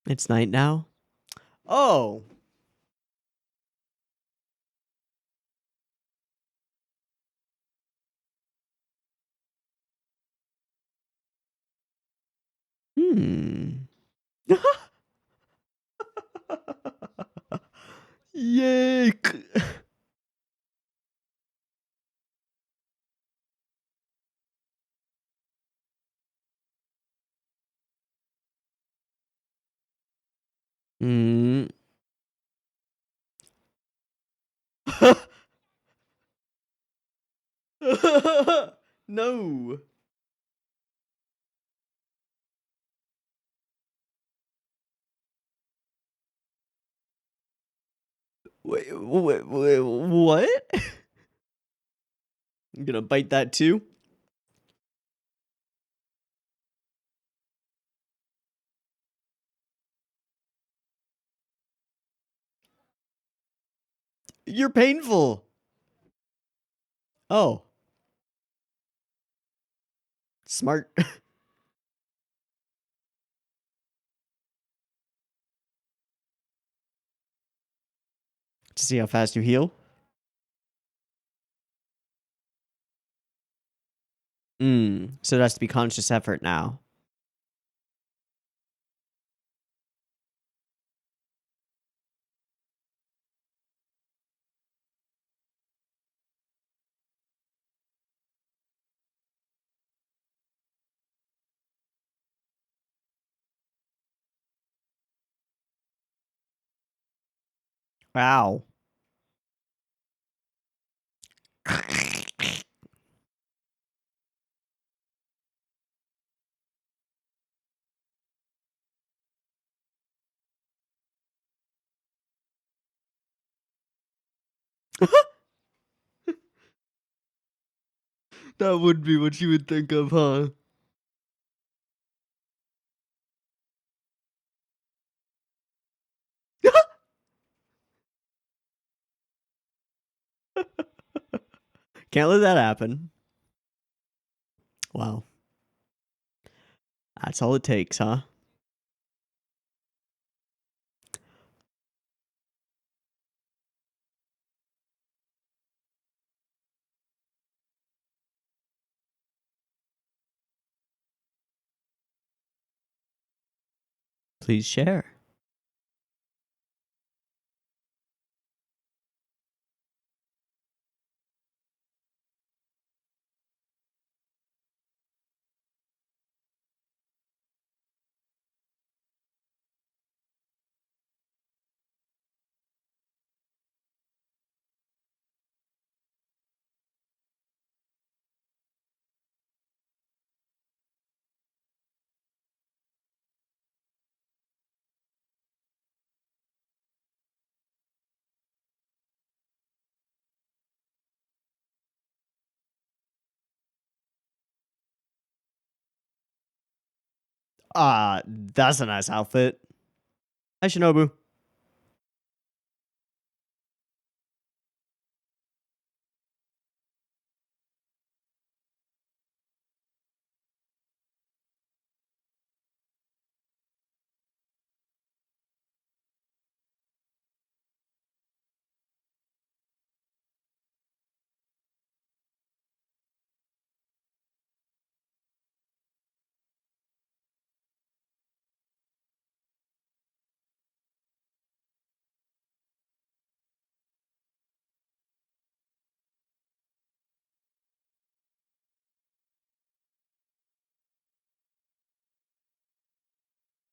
It's night now. Oh. Hmm. Yay. Hmm. No. Wait, what? I'm gonna bite that too. You're painful. Oh, smart. To see how fast you heal. So it has to be conscious effort now. Wow. That would be what you would think of, huh? Can't let that happen. Wow. That's all it takes, huh? Please share. That's a nice outfit. Hi, Shinobu.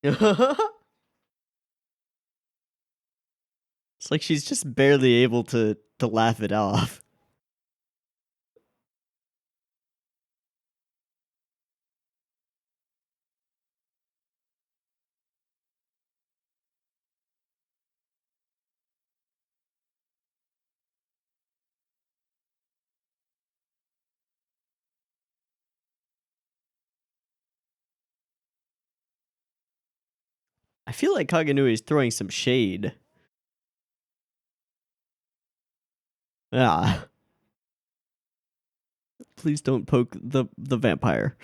It's like she's just barely able to laugh it off. I feel like Kaganui is throwing some shade. Yeah. Please don't poke the vampire.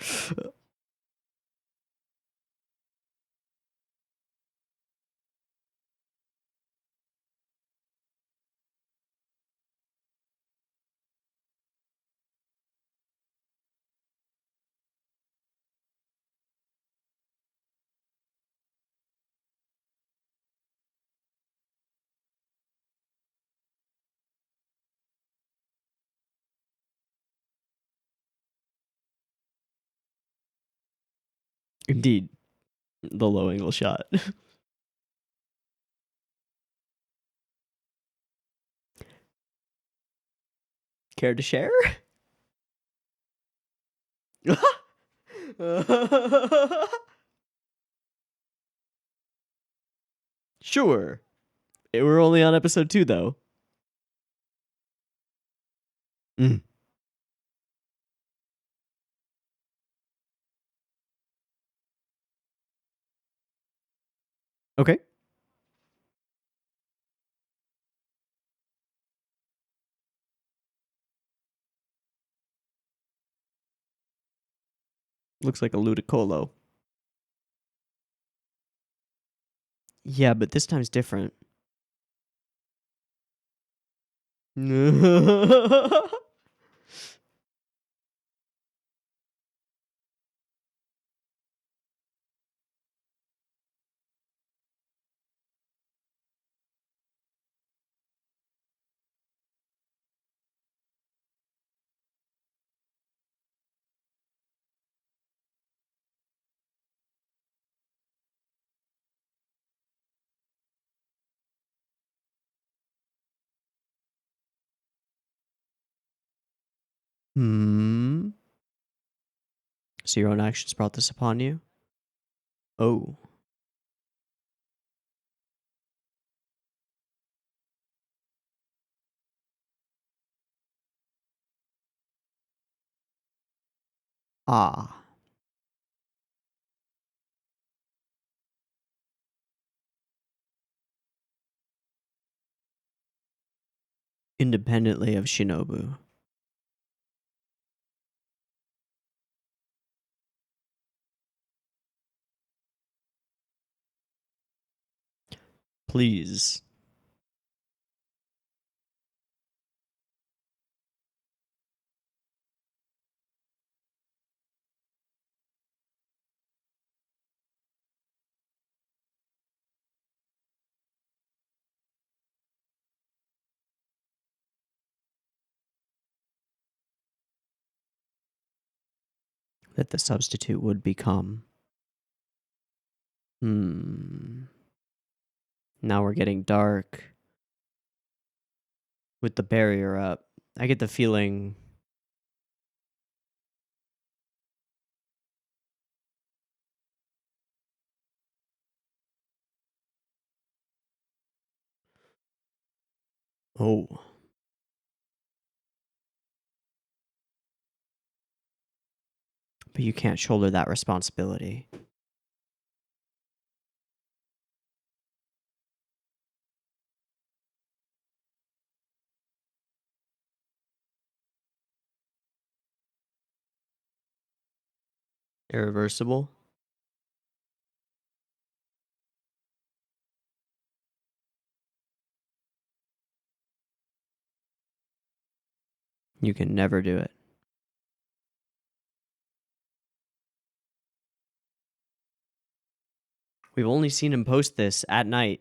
Indeed. The low angle shot. Care to share? Sure. We're only on episode 2, though. Mm. Okay. Looks like a Ludicolo. Yeah, but this time's different. Hmm. So your own actions brought this upon you? Oh. Ah. Independently of Shinobu. Please. That the substitute would become. Now we're getting dark. With the barrier up. I get the feeling. Oh. But you can't shoulder that responsibility. Irreversible? You can never do it. We've only seen him post this at night.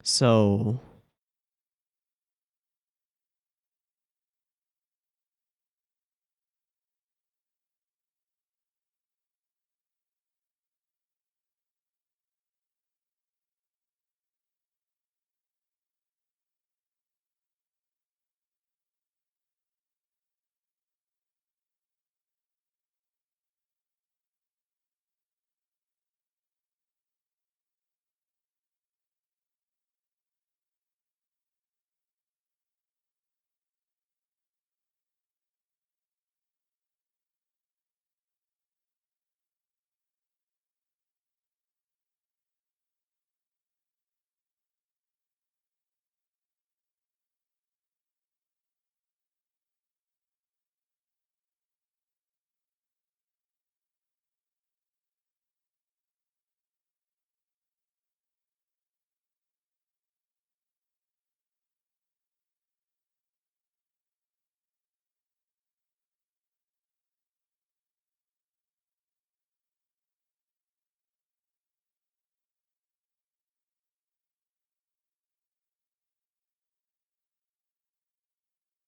So.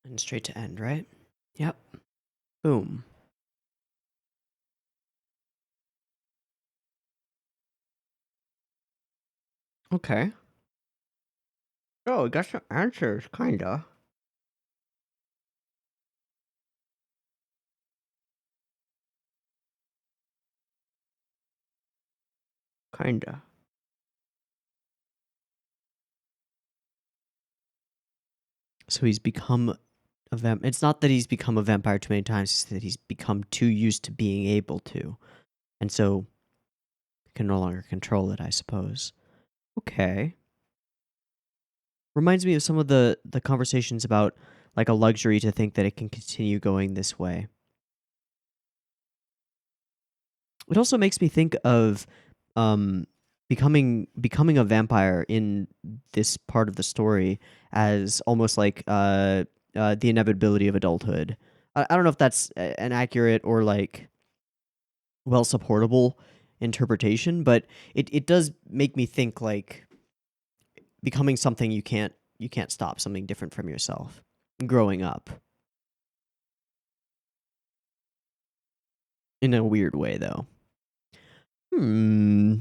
And straight to end, right? Yep. Boom. Okay. Oh, I got some answers, kinda. Kinda. So he's become a vamp. It's not that he's become a vampire too many times, it's that he's become too used to being able to. And so can no longer control it, I suppose. Okay. Reminds me of some of the conversations about like a luxury to think that it can continue going this way. It also makes me think of um, becoming a vampire in this part of the story as almost like the inevitability of adulthood. I don't know if that's an accurate or like well supportable interpretation, but it does make me think like becoming something you can't stop, something different from yourself, growing up in a weird way though. Hmm.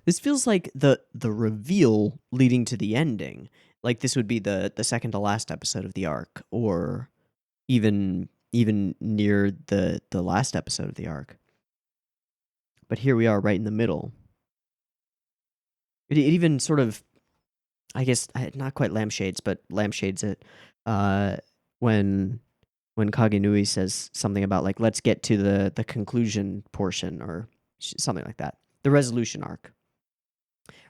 This feels like the reveal leading to the ending. Like this would be the second to last episode of the arc, or even near the last episode of the arc. But here we are, right in the middle. It even sort of, I guess, not quite lampshades, but lampshades it uh, when when Kagenui says something about like let's get to the conclusion portion or something like that, the resolution arc.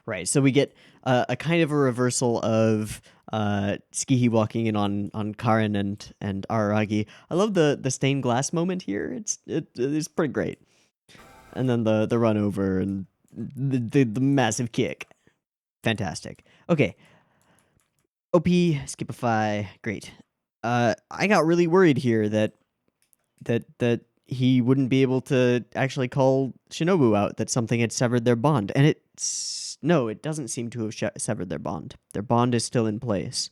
Right. So we get a kind of a reversal of Skihi walking in on Karen and Araragi. I love the stained glass moment here. It's pretty great. And then the run over and the massive kick. Fantastic. Okay. OP, Skipify, great. I got really worried here that he wouldn't be able to actually call Shinobu out, that something had severed their bond. And no, it doesn't seem to have severed their bond. Their bond is still in place.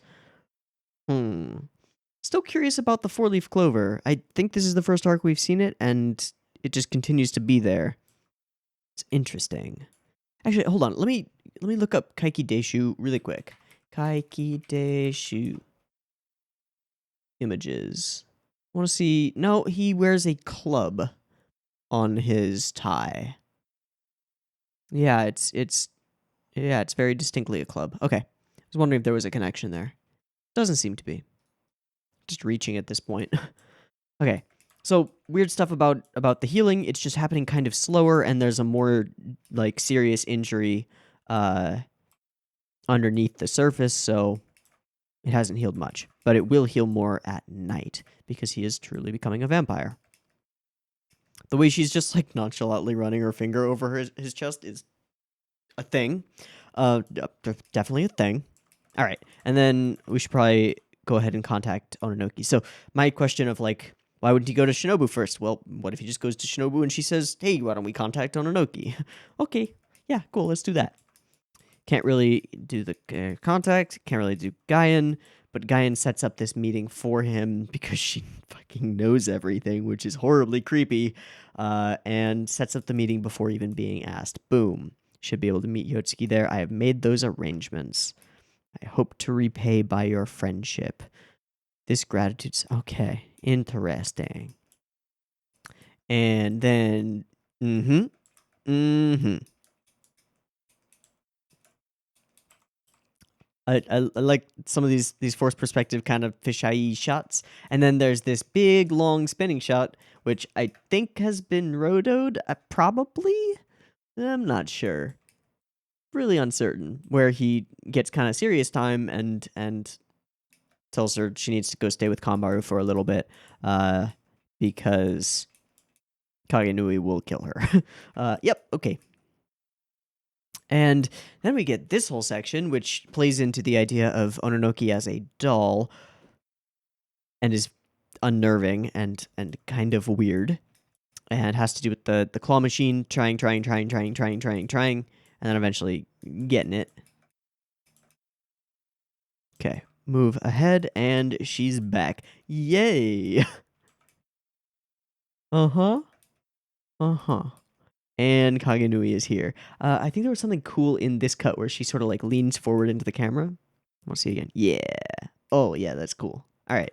Still curious about the four-leaf clover. I think this is the first arc we've seen it, and it just continues to be there. It's interesting. Actually, hold on. Let me look up Kaiki Deishu really quick. Kaiki Deishu images. I want to see. No, he wears a club on his tie. Yeah, it's very distinctly a club. Okay. I was wondering if there was a connection there. Doesn't seem to be. Just reaching at this point. Okay. So, weird stuff about the healing. It's just happening kind of slower, and there's a more like serious injury underneath the surface, so it hasn't healed much. But it will heal more at night because he is truly becoming a vampire. The way she's just like nonchalantly running her finger over his chest is a thing. Definitely a thing. All right, and then we should probably go ahead and contact Ononoki. So my question of like, why wouldn't he go to Shinobu first? Well, what if he just goes to Shinobu and she says, "Hey, why don't we contact Ononoki?" Okay, yeah, cool, let's do that. Can't really do the contact. Can't really do Gaian. But Gaian sets up this meeting for him because she fucking knows everything, which is horribly creepy, and sets up the meeting before even being asked. Boom. Should be able to meet Yotsuki there. I have made those arrangements. I hope to repay by your friendship. This gratitude's okay. Interesting. And then, I like some of these forced perspective kind of fisheye shots, and then there's this big long spinning shot, which I think has been rotoed. Probably, I'm not sure. Really uncertain. Where he gets kind of serious time and tells her she needs to go stay with Kambaru for a little bit, because Kagenui will kill her. Yep. Okay. And then we get this whole section, which plays into the idea of Ononoki as a doll and is unnerving and kind of weird. And has to do with the claw machine trying, and then eventually getting it. Okay, move ahead, and she's back. Yay! Uh-huh. Uh-huh. And Kagenui is here. I think there was something cool in this cut where she sort of like leans forward into the camera. I want to see it again. Yeah. Oh, yeah, that's cool. All right.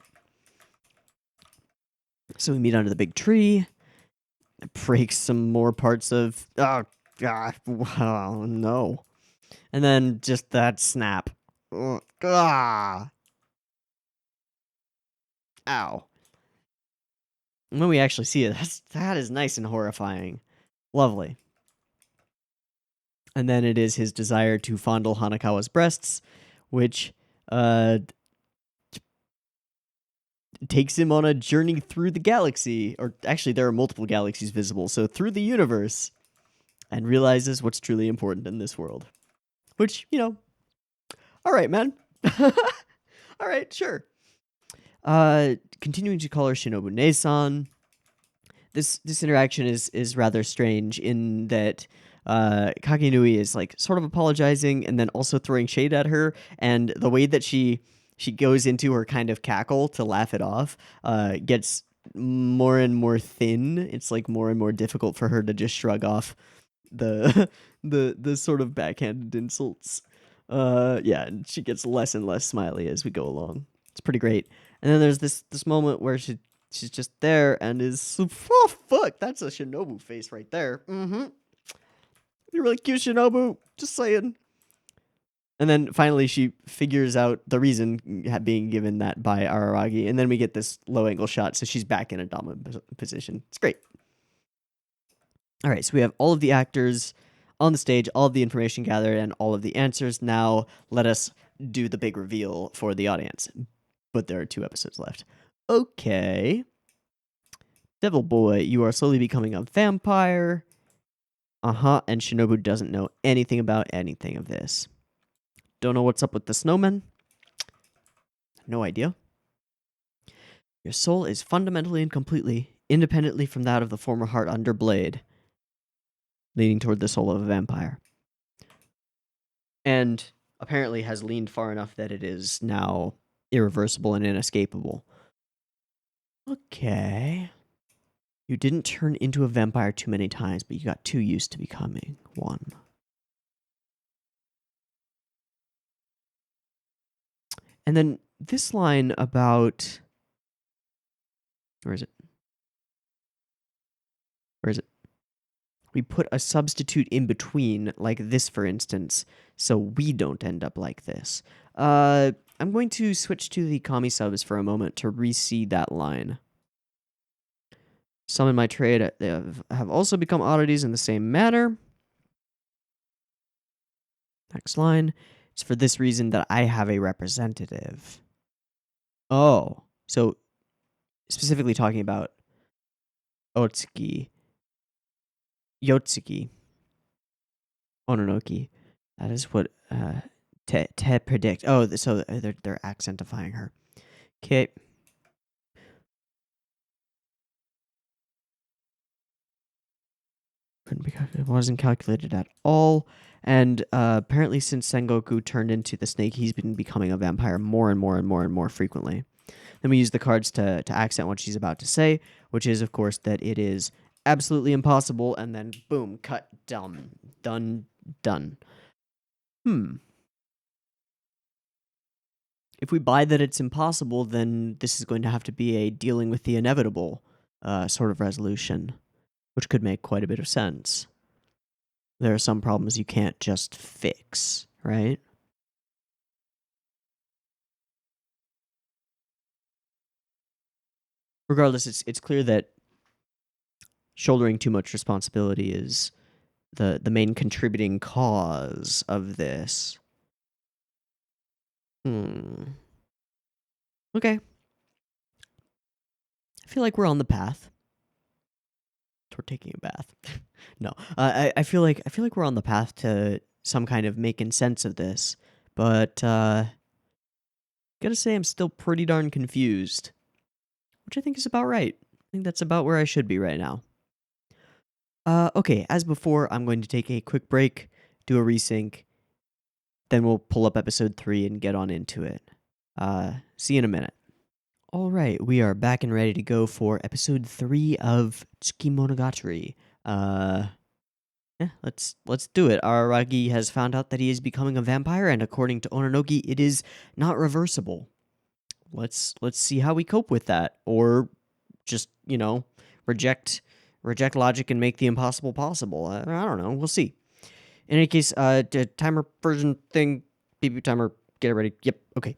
So we meet under the big tree. Breaks some more parts of. Oh, God. Oh, no. And then just that snap. Ah. Ow. When we actually see it, that is nice and horrifying. Lovely. And then it is his desire to fondle Hanakawa's breasts, which takes him on a journey through the galaxy. Or actually, there are multiple galaxies visible, so through the universe, and realizes what's truly important in this world. Which, all right, man. All right, sure. Continuing to call her Shinobu Nei-san. This interaction is rather strange in that Kagenui is like sort of apologizing and then also throwing shade at her, and the way that she goes into her kind of cackle to laugh it off gets more and more thin. It's like more and more difficult for her to just shrug off the the sort of backhanded insults. Yeah, and she gets less and less smiley as we go along. It's pretty great. And then there's this moment where she's just there and is, oh fuck, that's a Shinobu face right there. Mm-hmm. You're really cute, Shinobu. Just saying. And then finally she figures out the reason being given that by Araragi, and then we get this low angle shot, so she's back in a dominant position. It's great. All right, so we have all of the actors on the stage, all of the information gathered, and all of the answers. Now let us do the big reveal for the audience. But there are 2 episodes left. Okay. Devil Boy, you are slowly becoming a vampire. And Shinobu doesn't know anything about anything of this. Don't know what's up with the snowman. No idea. Your soul is fundamentally and completely independently from that of the former heart under blade, leaning toward the soul of a vampire. And apparently has leaned far enough that it is now irreversible and inescapable. Okay. You didn't turn into a vampire too many times, but you got too used to becoming one. And then this line about... Where is it? We put a substitute in between, like this, for instance, so we don't end up like this. I'm going to switch to the Kami subs for a moment to re-see that line. Some in my trade have also become oddities in the same manner. Next line. It's for this reason that I have a representative. Oh, so specifically talking about Yotsuki, Ononoki. That is what te predict. Oh, so they're accentifying her. Okay. It wasn't calculated at all. And apparently since Sengoku turned into the snake, he's been becoming a vampire more and more frequently. Then we use the cards to accent what she's about to say, which is, of course, that it is absolutely impossible, and then boom, cut, done. If we buy that it's impossible, then this is going to have to be a dealing with the inevitable sort of resolution, which could make quite a bit of sense. There are some problems you can't just fix, right? Regardless, it's clear that shouldering too much responsibility is the main contributing cause of this. Okay. I feel like we're on the path toward taking a bath. No, I feel like we're on the path to some kind of making sense of this, but gotta say I'm still pretty darn confused, which I think is about right. I think that's about where I should be right now. Okay, as before, I'm going to take a quick break, do a resync, then we'll pull up episode 3 and get on into it. See you in a minute. All right, we are back and ready to go for episode 3 of Tsukimonogatari. Yeah, let's do it. Araragi has found out that he is becoming a vampire, and according to Ononogi, it is not reversible. Let's see how we cope with that, or just reject logic and make the impossible possible. I don't know. We'll see. In any case, the timer version thing, PiP timer, get it ready. Yep. Okay.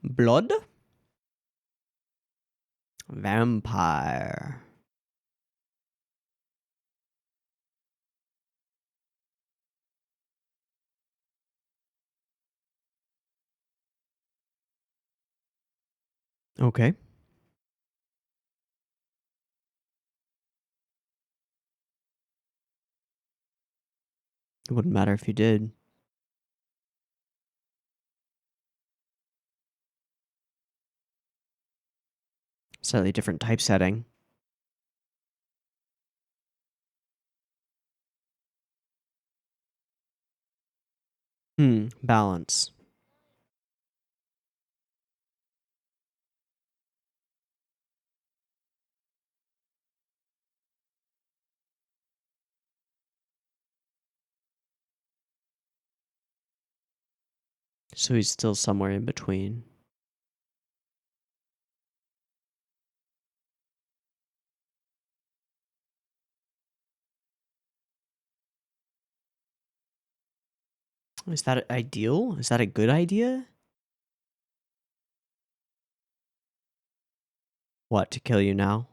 Blood? Vampire. Okay. It wouldn't matter if you did. Slightly different typesetting. Balance. So he's still somewhere in between. Is that ideal? Is that a good idea? What, to kill you now?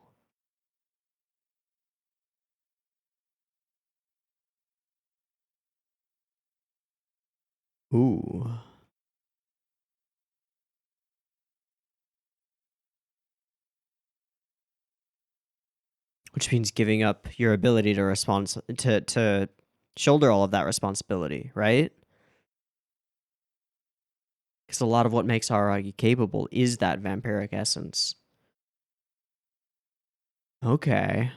Ooh. Which means giving up your ability to to shoulder all of that responsibility, right? Because a lot of what makes Aragi capable is that vampiric essence. Okay.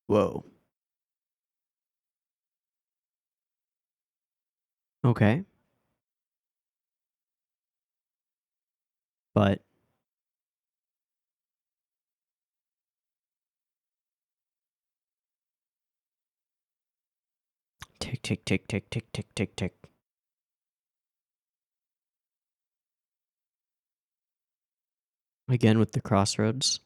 Whoa. Okay. But tick, tick, tick, tick, tick, tick, tick, tick. Again with the crossroads.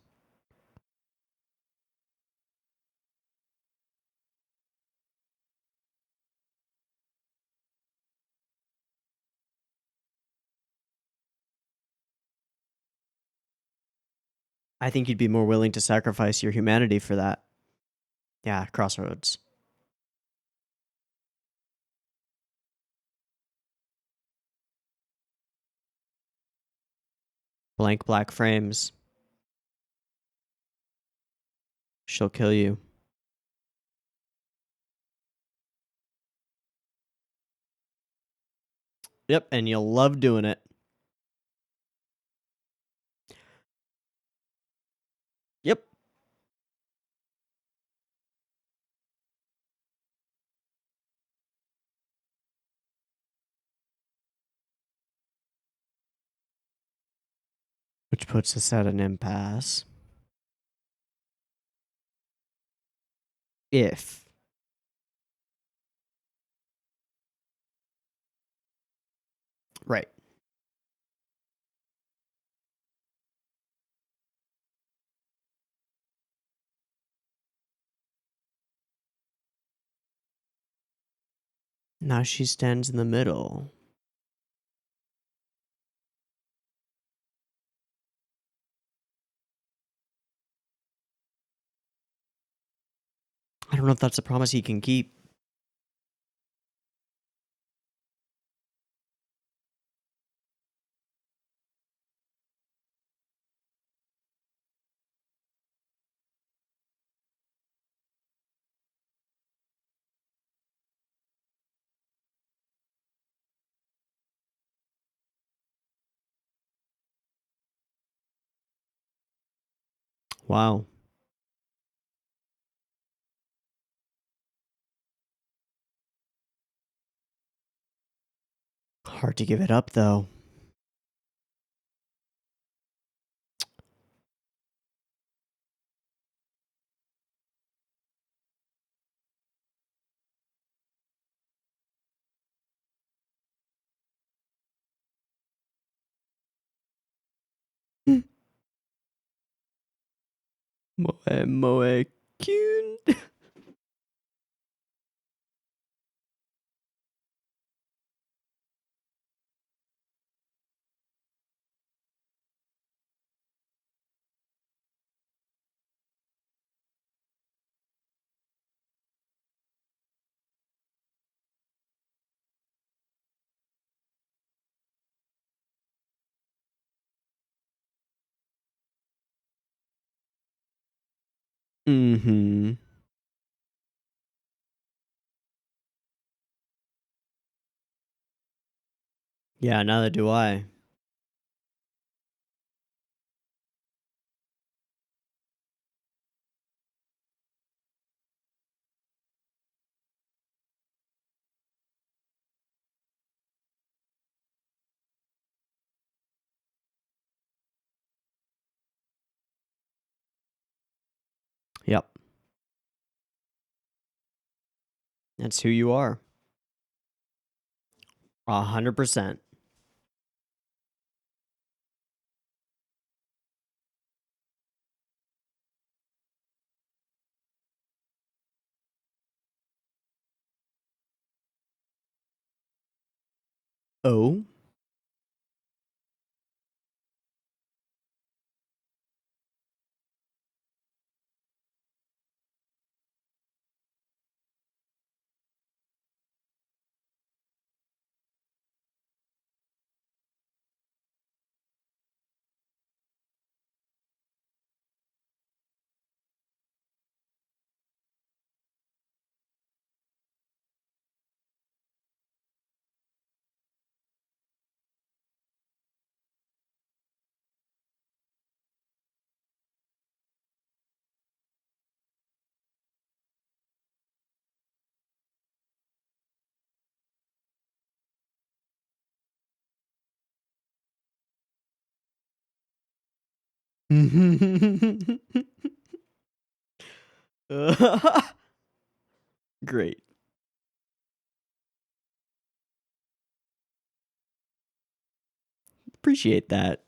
I think you'd be more willing to sacrifice your humanity for that. Yeah, crossroads. Blank black frames. She'll kill you. Yep, and you'll love doing it. Yep. Which puts us at an impasse. If. Right. Now she stands in the middle. I don't know if that's a promise he can keep. Wow. Hard to give it up, though. Moe Kyun. Mm-hmm. Yeah, neither do I. Yep. That's who you are. 100%. Oh? Great. Appreciate that.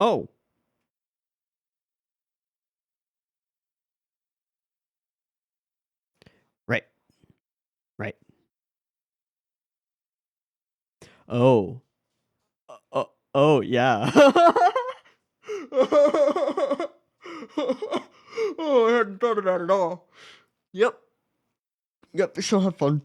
Oh. Right. Right. Oh. Oh, yeah. Oh, I hadn't thought of that at all. Yep. Yep, she'll have fun.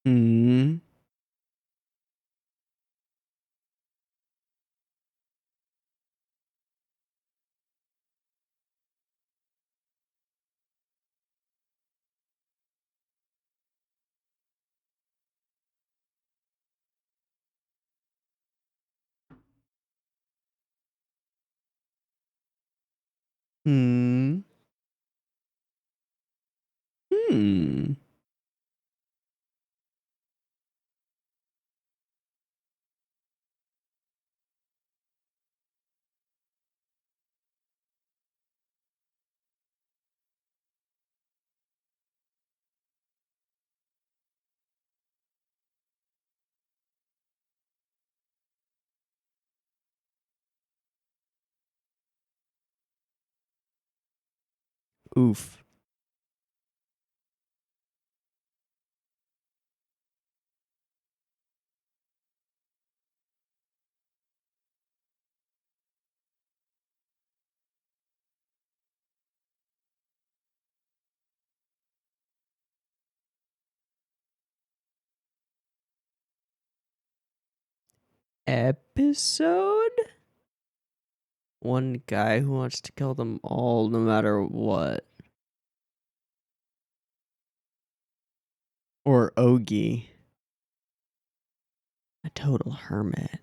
Hmm. Hmm. Hmm. Oof. Episode? One guy who wants to kill them all no matter what. Or Ogi. A total hermit.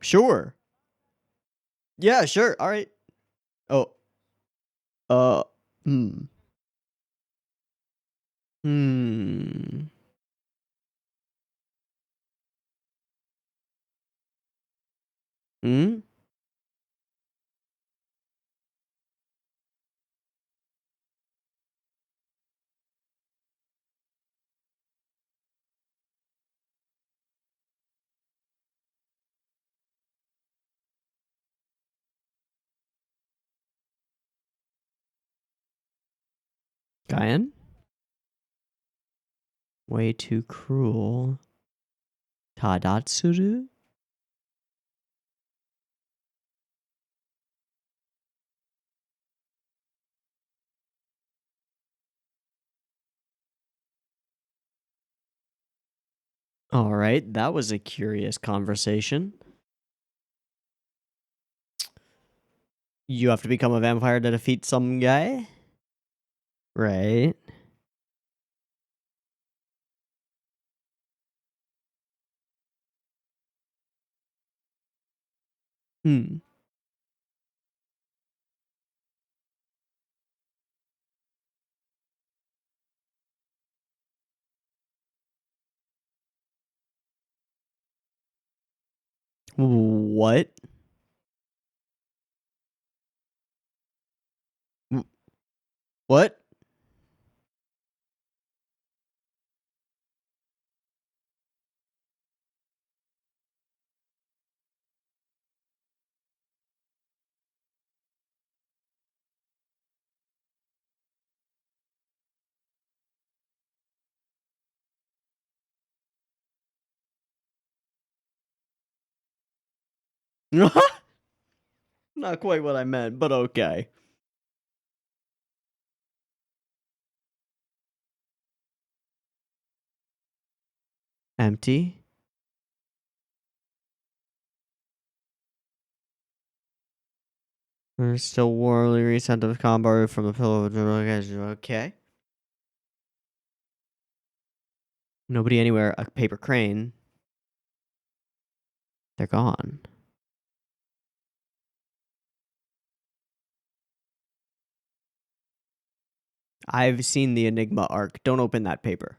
Sure. Yeah, sure. All right. Oh. Uh. Hmm. Hmm. Hmm? Guyan? Way too cruel. Tadatsuru? All right, that was a curious conversation. You have to become a vampire to defeat some guy? Right. Hmm. What? What? Not quite what I meant, but okay. Empty? There's still warmly resent of combo from the pillow of the okay. Nobody anywhere. A paper crane. They're gone. I've seen the Enigma arc. Don't open that paper.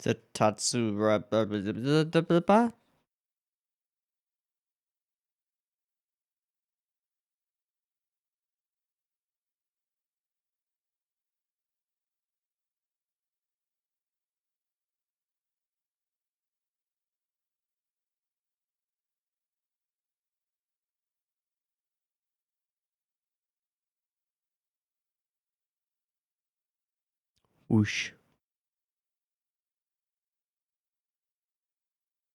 The Tatsu. Whoosh.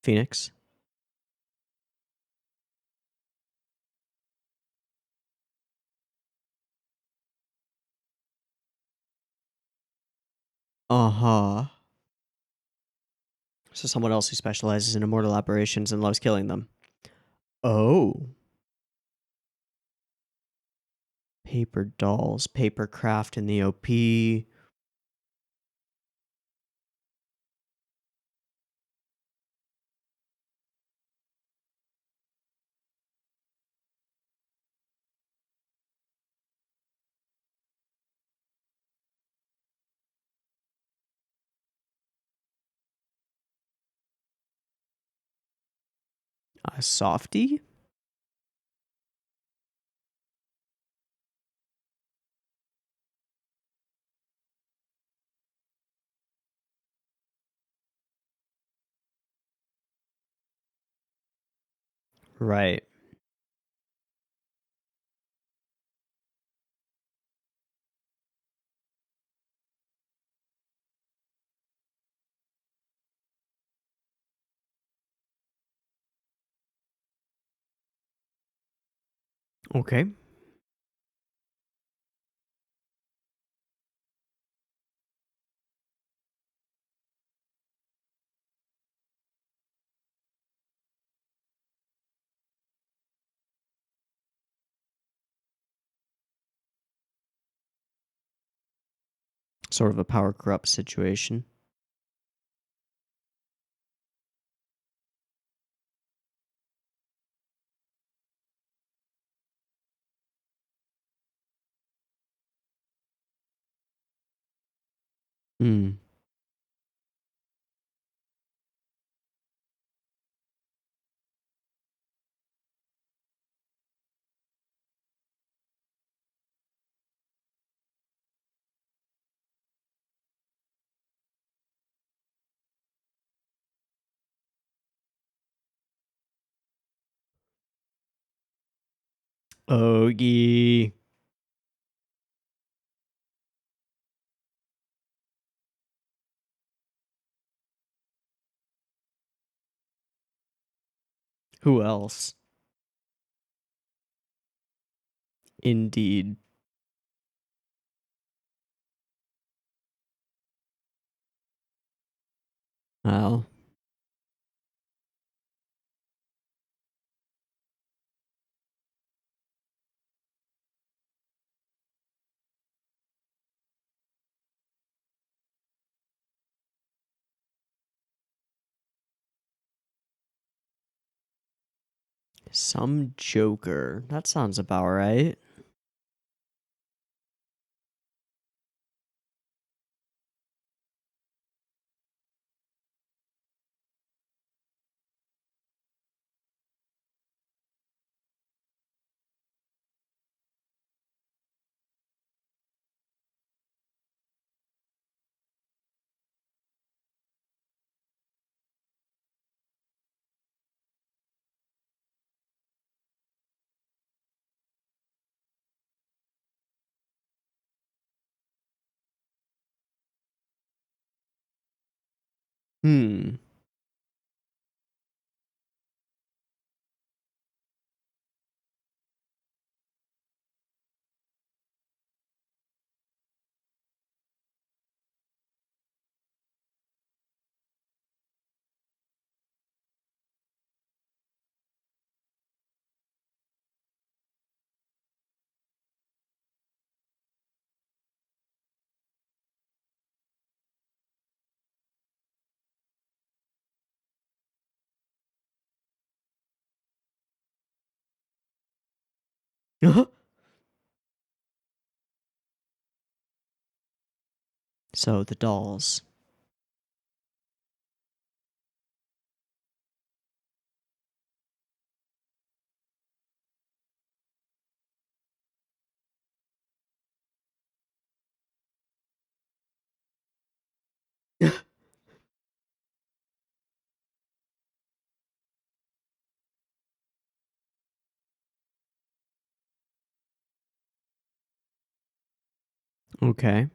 Phoenix. Uh-huh. So someone else who specializes in immortal operations and loves killing them. Oh. Paper dolls, paper craft in the OP. A softie? Right. Okay. Sort of a power corrupt situation. Hmm. Ogie. Who else? Indeed. Well. Some joker. That sounds about right. Hmm. So the dolls. Okay.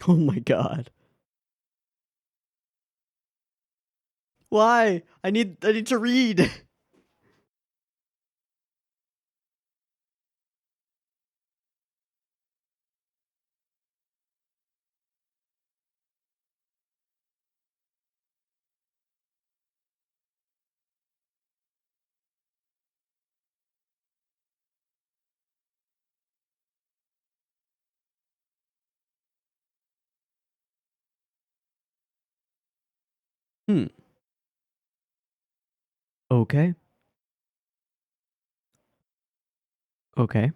Oh my god. Why? I need to read. Hmm. Okay. Okay.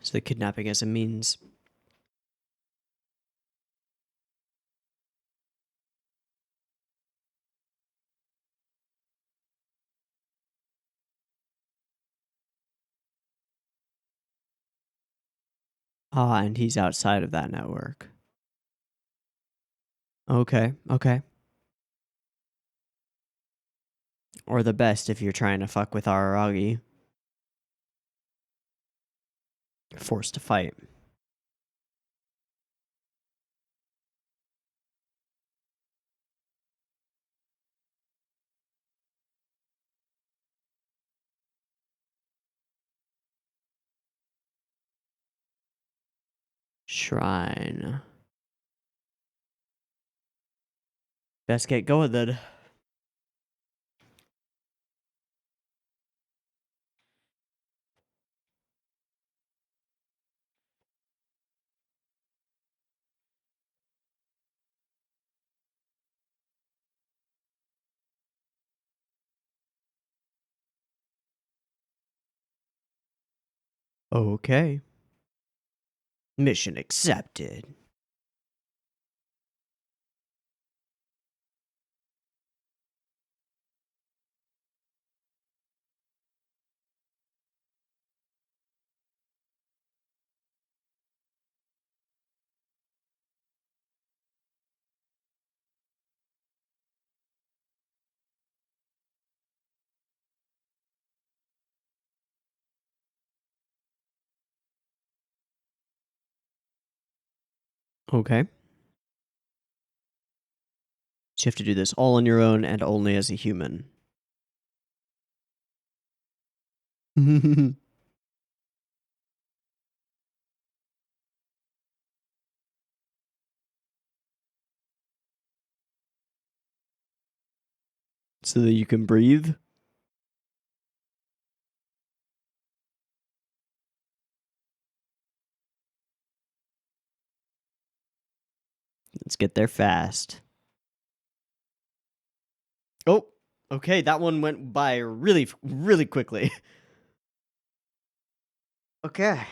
So the kidnapping as a means. Ah, and he's outside of that network. Okay. Okay. Or the best if you're trying to fuck with Araragi. Forced to fight. Shrine. Best get going then. Okay. Mission accepted. Okay. So you have to do this all on your own and only as a human. So that you can breathe? Let's get there fast. Oh, okay, that one went by really, really quickly. Okay.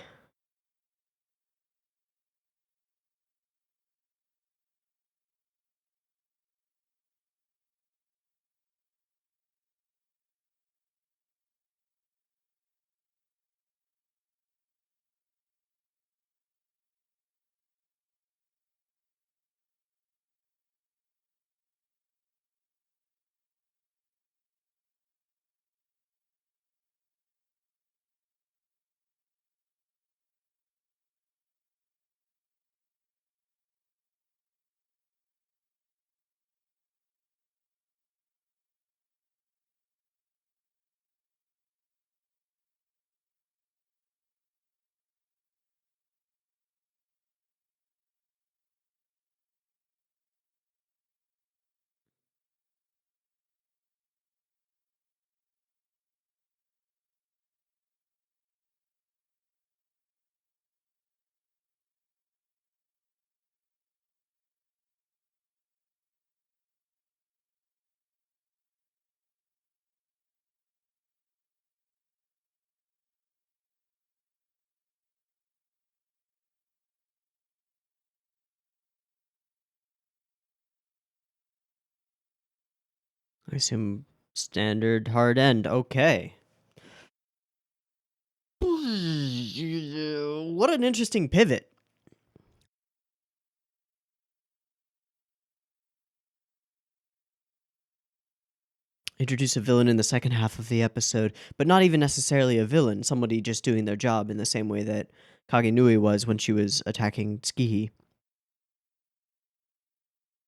I assume standard hard end. Okay. What an interesting pivot. Introduce a villain in the second half of the episode, but not even necessarily a villain, somebody just doing their job in the same way that Kagenui was when she was attacking Tsukihi.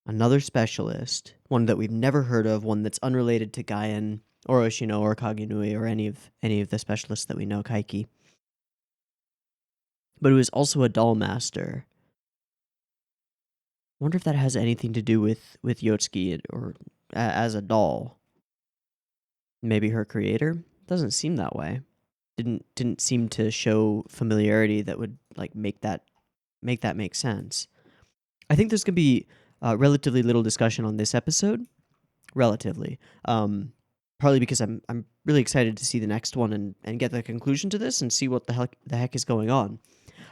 Another specialist, one that we've never heard of, one that's unrelated to Gaien or Oshino or Kagenui or any of the specialists that we know, Kaiki. But it was also a doll master. I wonder if that has anything to do with Yotsuki or as a doll. Maybe her creator? Doesn't seem that way. Didn't seem to show familiarity that would like make that make sense. I think there's gonna be relatively little discussion on this episode. Relatively, partly because I'm really excited to see the next one and get the conclusion to this and see what the heck is going on.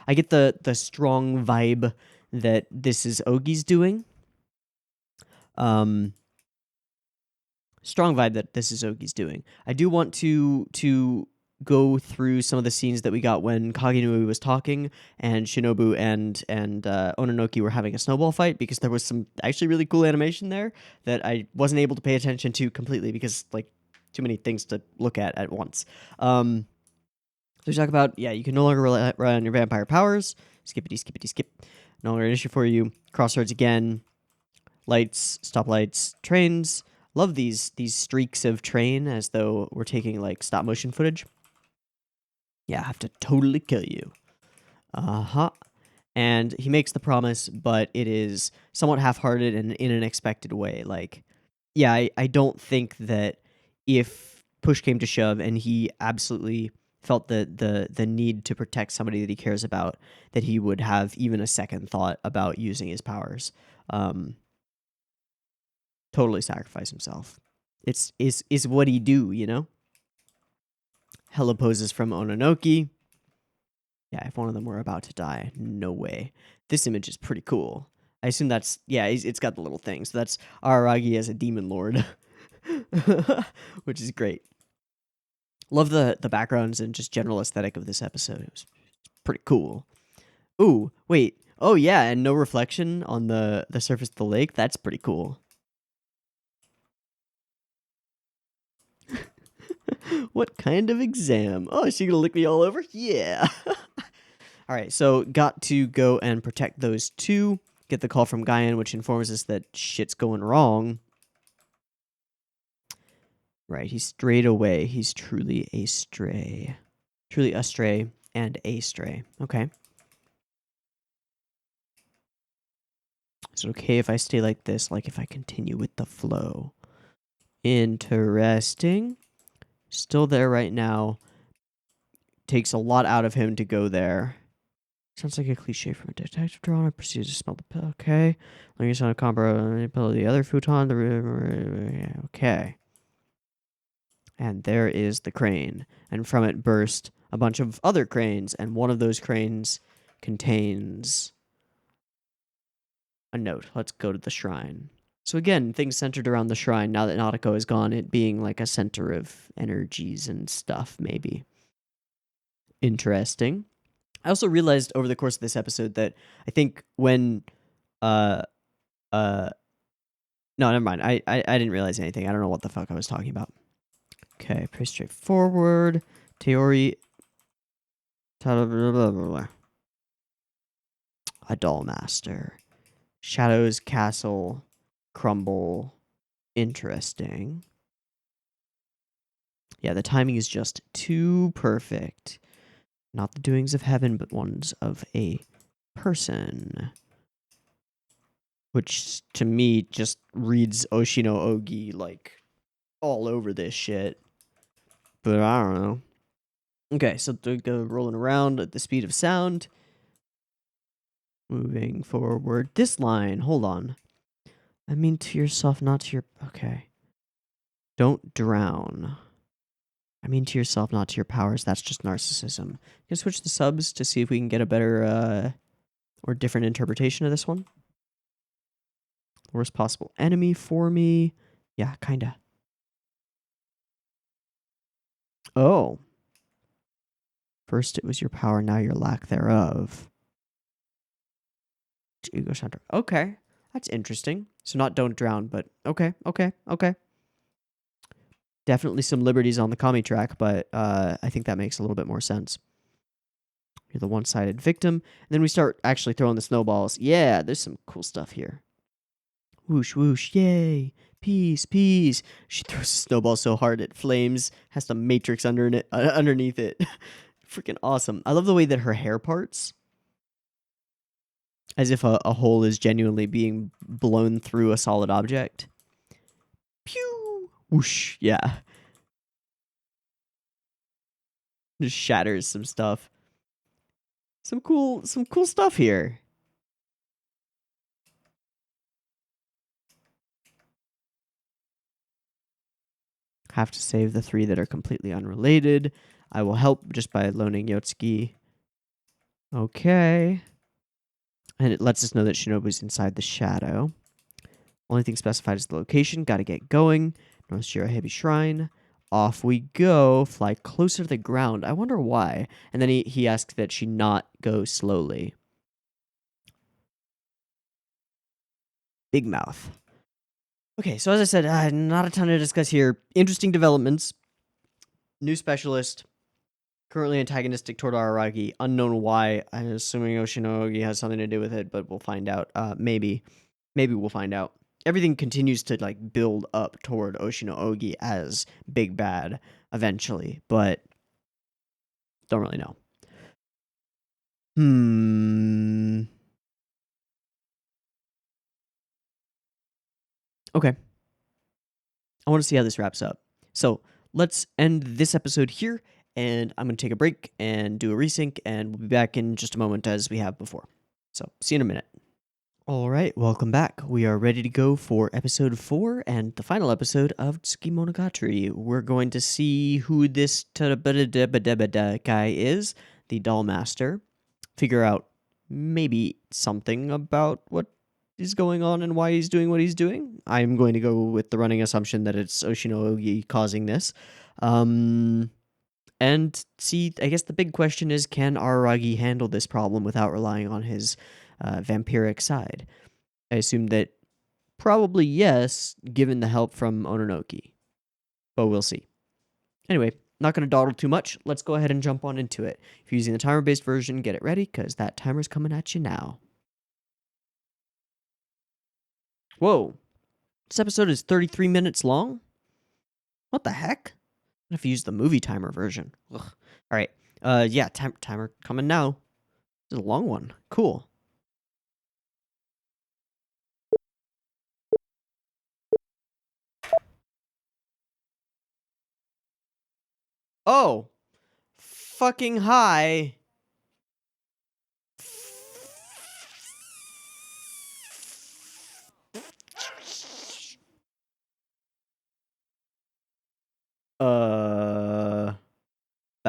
I get the strong vibe that this is Ogi's doing. Strong vibe that this is Ogi's doing. I do want to go through some of the scenes that we got when Kagenui was talking and Shinobu and Ononoki were having a snowball fight, because there was some actually really cool animation there that I wasn't able to pay attention to completely because like too many things to look at once. So we talk about, you can no longer rely on your vampire powers. Skippity, skippity, skip. No longer an issue for you. Crossroads again. Lights, stoplights, trains. Love these streaks of train as though we're taking like stop motion footage. Yeah, I have to totally kill you. And he makes the promise, but it is somewhat half-hearted and in an expected way. Like, yeah, I don't think that if push came to shove and he absolutely felt the need to protect somebody that he cares about, that he would have even a second thought about using his powers. Totally sacrifice himself. It's what he do, you know? Hella poses from Ononoki. Yeah, if one of them were about to die, no way. This image is pretty cool. I assume that's, it's got the little thing. So that's Araragi as a demon lord, which is great. Love the backgrounds and just general aesthetic of this episode. It was pretty cool. Ooh, wait. Oh, yeah, and no reflection on the surface of the lake. That's pretty cool. What kind of exam? Oh, is she gonna lick me all over? Yeah. All right, so got to go and protect those two. Get the call from Gaien, which informs us that shit's going wrong. Right, he's strayed away. He's truly a stray. Truly a stray and a stray. Okay. Is it okay if I stay like this, like if I continue with the flow? Interesting. Still there right now. Takes a lot out of him to go there. Sounds like a cliche from a detective drama. Proceeds to smell the pill. Okay. Learning sound of combo. Pill the other futon. Okay. And there is the crane. And from it burst a bunch of other cranes. And one of those cranes contains a note. Let's go to the shrine. So again, things centered around the shrine. Now that Nautico is gone, it being like a center of energies and stuff, maybe. Interesting. I also realized over the course of this episode that I think when no, never mind. I didn't realize anything. I don't know what the fuck I was talking about. Okay, pretty straightforward. Teori. A doll master. Shadows castle crumble. Interesting. Yeah, the timing is just too perfect. Not the doings of heaven, but ones of a person. Which, to me, just reads Oshino Ogi, like, all over this shit. But I don't know. Okay, so they go rolling around at the speed of sound. Moving forward. This line, hold on. I mean to yourself, not to your... Okay. Don't drown. I mean to yourself, not to your powers. That's just narcissism. Can I switch the subs to see if we can get a better or different interpretation of this one? Worst possible enemy for me. Yeah, kinda. Oh. First it was your power, now your lack thereof. Ego center. Okay. That's interesting. So not don't drown, but okay. Definitely some liberties on the Kami track, but I think that makes a little bit more sense. You're the one-sided victim. And then we start actually throwing the snowballs. Yeah, there's some cool stuff here. Whoosh, whoosh, yay. Peace, peace. She throws a snowball so hard it flames. Has some matrix underneath it. Freaking awesome. I love the way that her hair parts. As if a hole is genuinely being blown through a solid object. Pew! Whoosh, yeah. Just shatters some stuff. Some cool stuff here. Have to save the 3 that are completely unrelated. I will help just by loaning Yotsuki. Okay. And it lets us know that Shinobu's inside the shadow. Only thing specified is the location. Gotta get going. North Shirahebi Shrine. Off we go. Fly closer to the ground. I wonder why. And then he asks that she not go slowly. Big mouth. Okay, so as I said, not a ton to discuss here. Interesting developments. New specialist. Currently antagonistic toward Araragi. Unknown why. I'm assuming Oshinogi has something to do with it, but we'll find out. Maybe we'll find out. Everything continues to like build up toward Oshinogi as big bad eventually, but don't really know. Okay. I want to see how this wraps up. So let's end this episode here, and I'm going to take a break and do a resync, and we'll be back in just a moment as we have before. So see you in a minute. All right, welcome back. We are ready to go for episode 4 and the final episode of Tsukimonogatari. We're going to see who this guy is, the doll master, figure out maybe something about what is going on and why he's doing what he's doing. I'm going to go with the running assumption that it's Oshinogi causing this. And see, I guess the big question is, can Araragi handle this problem without relying on his vampiric side? I assume that probably yes, given the help from Ononoki. But we'll see. Anyway, not going to dawdle too much. Let's go ahead and jump on into it. If you're using the timer-based version, get it ready, because that timer's coming at you now. Whoa. This episode is 33 minutes long? What the heck? I have to use the movie timer version. Ugh. All right. Yeah, timer coming now. This is a long one. Cool. Oh. Fucking hi.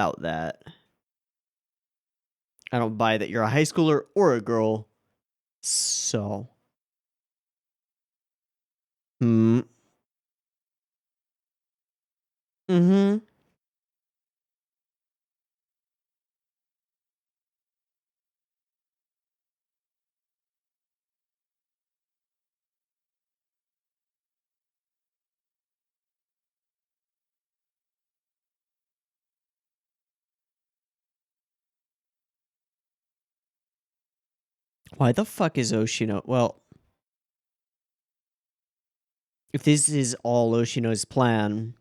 About that. I don't buy that you're a high schooler or a girl. So. Mm-hmm. Why the fuck is Oshino? Well, if this is all Oshino's plan,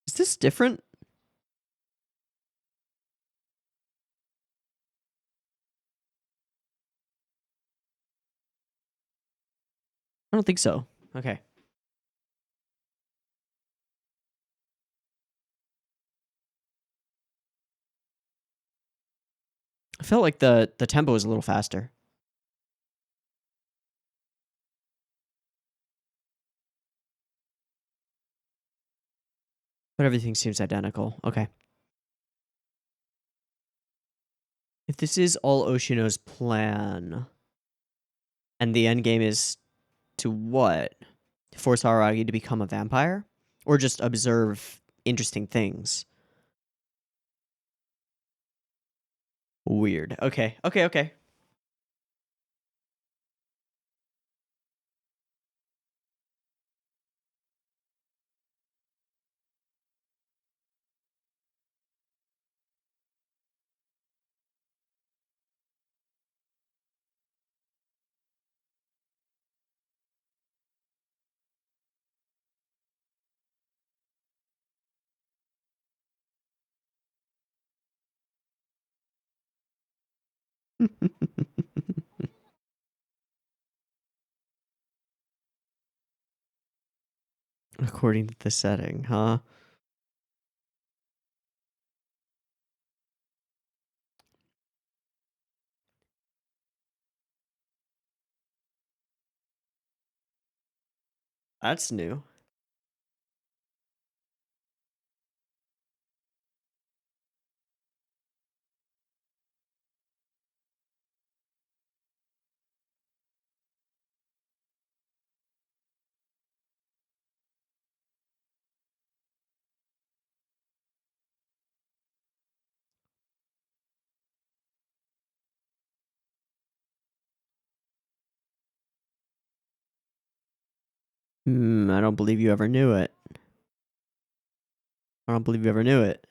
is this different? I don't think so. Okay. I felt like the tempo was a little faster. But everything seems identical. Okay. If this is all Oshino's plan, and the end game is To what? Force Aragi to become a vampire? Or just observe interesting things? Weird. Okay. According to the setting, huh? That's new. I don't believe you ever knew it. I don't believe you ever knew it.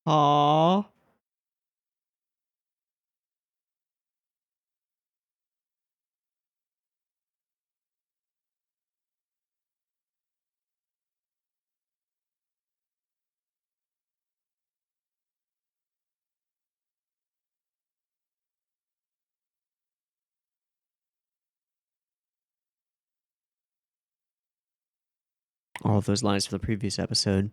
Aww. All of those lines from the previous episode.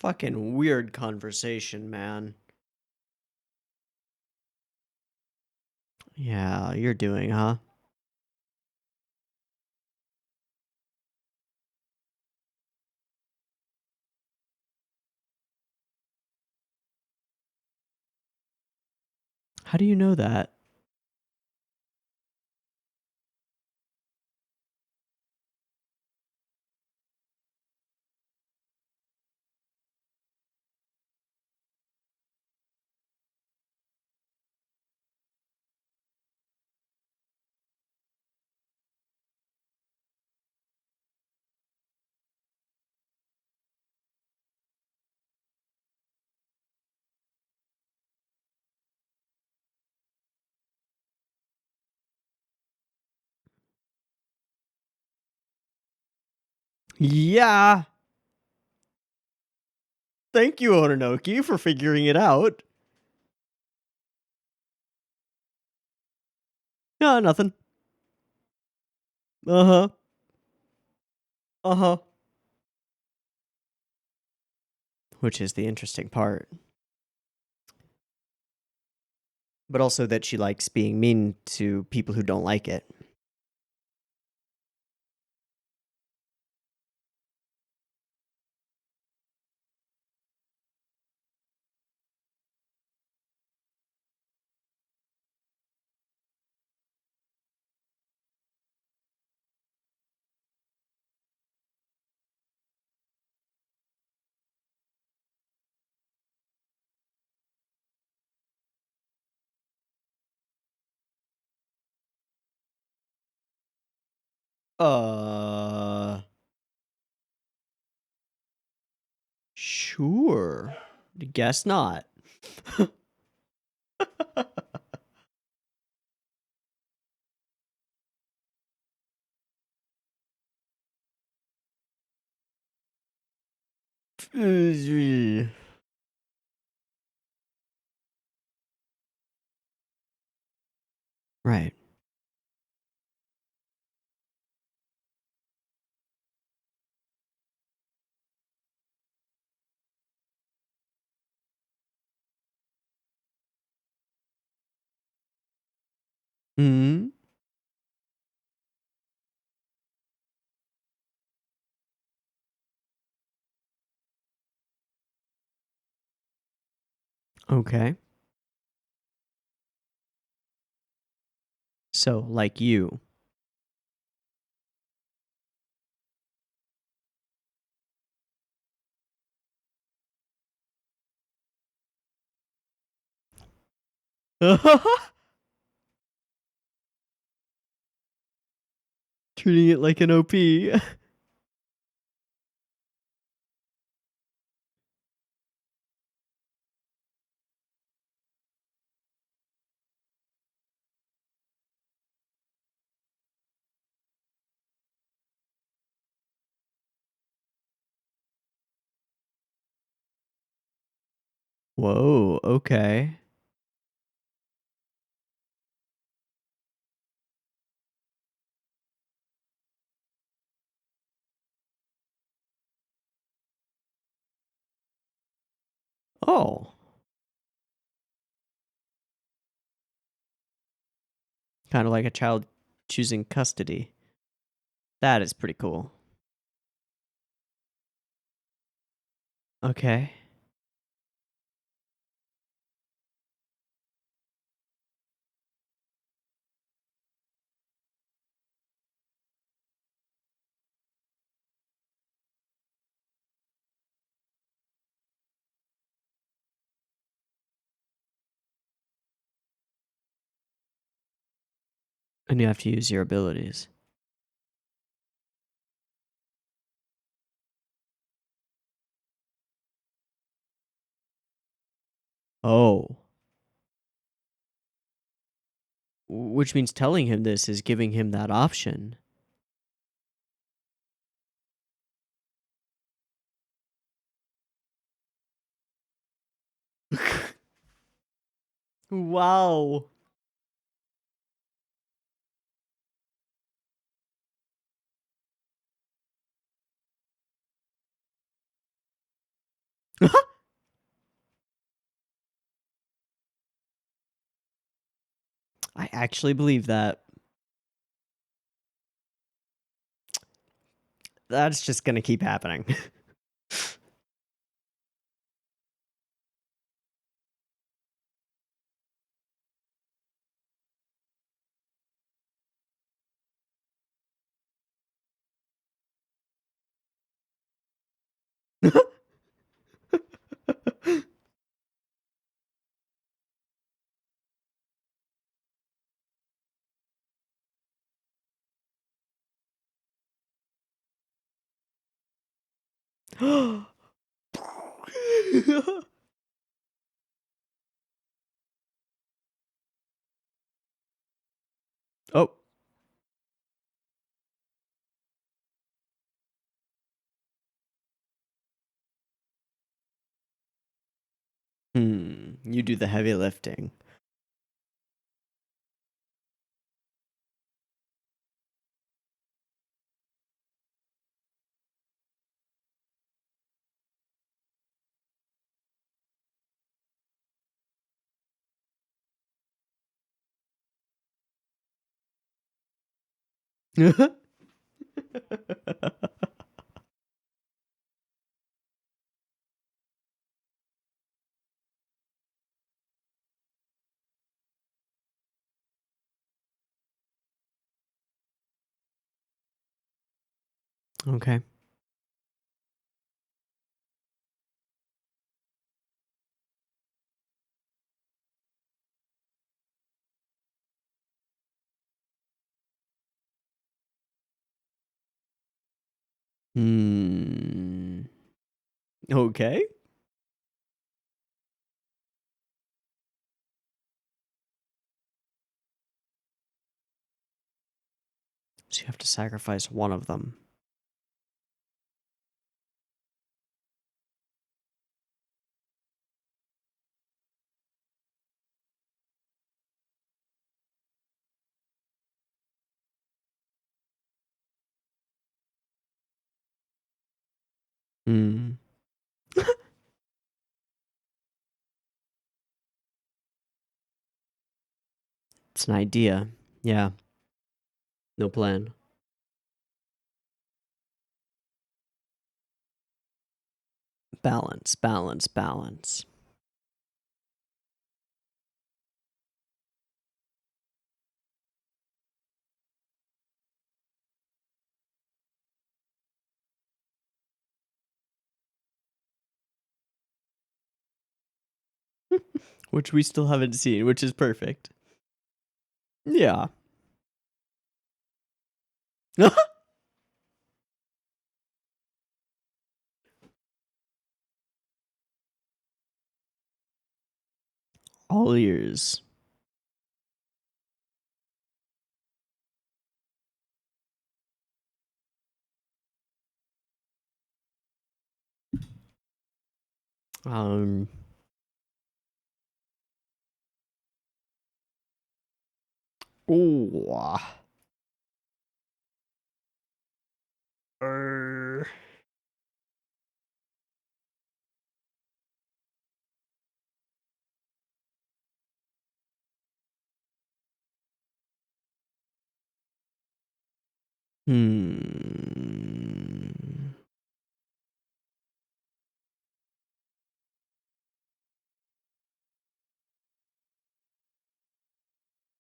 Fucking weird conversation, man. Yeah, you're doing, huh? How do you know that? Yeah. Thank you, Ononoki, for figuring it out. No, nothing. Uh-huh. Uh-huh. Which is the interesting part. But also that she likes being mean to people who don't like it. Uh, sure. Guess not. Right. Hmm. Okay. So, like you. Treating it like an OP. Whoa, okay. Oh, kind of like a child choosing custody. That is pretty cool. Okay. And you have to use your abilities. Oh. Which means telling him this is giving him that option. Wow. I actually believe that. That's just going to keep happening. Oh. You do the heavy lifting. Okay. Hmm. Okay. So you have to sacrifice one of them. Hmm. It's an idea. Yeah. No plan. Balance, balance, balance. Which we still haven't seen, which is perfect. Yeah. All ears. Um. Ooh. Er. Hmm.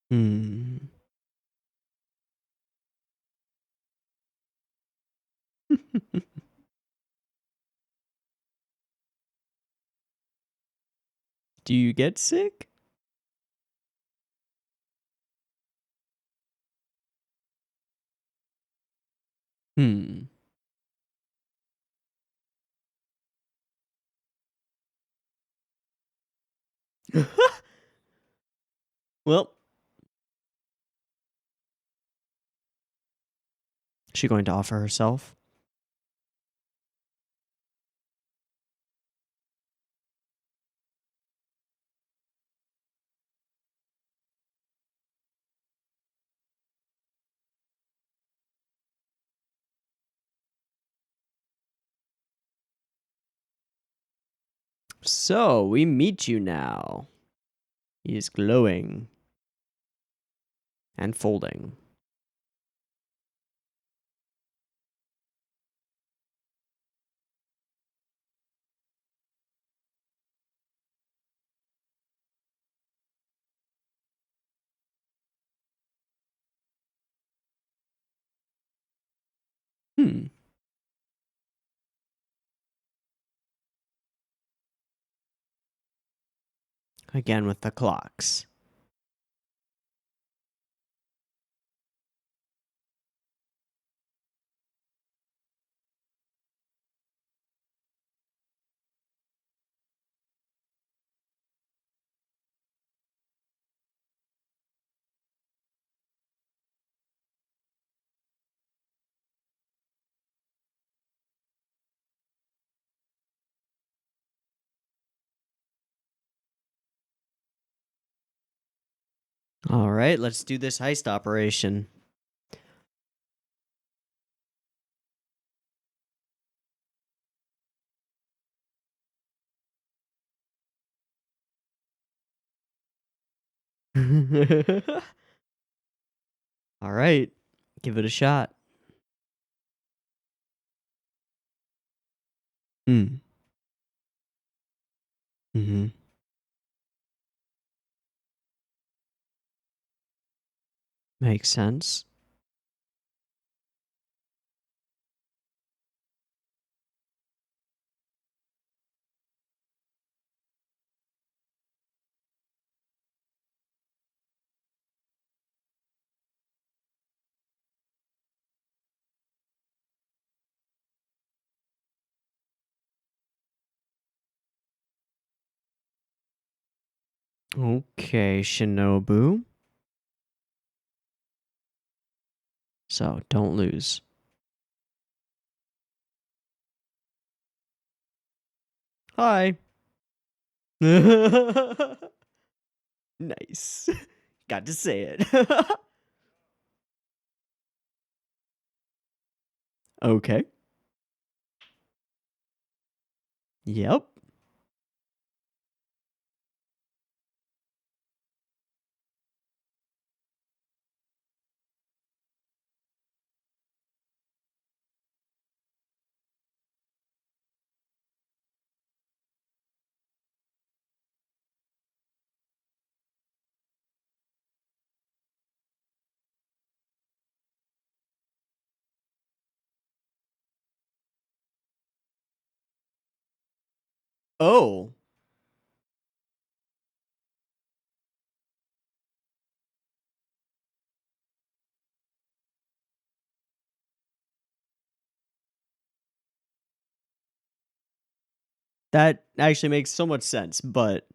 Hmm. Do you get sick? Hmm. Well, is she going to offer herself? So we meet you now. He is glowing and folding. Hmm. Again with the clocks. All right, let's do this heist operation. All right, give it a shot. Hmm. Mm-hmm. Makes sense. Okay, Shinobu. So, don't lose. Hi. Nice. Got to say it. Okay. Yep. Oh. That actually makes so much sense, but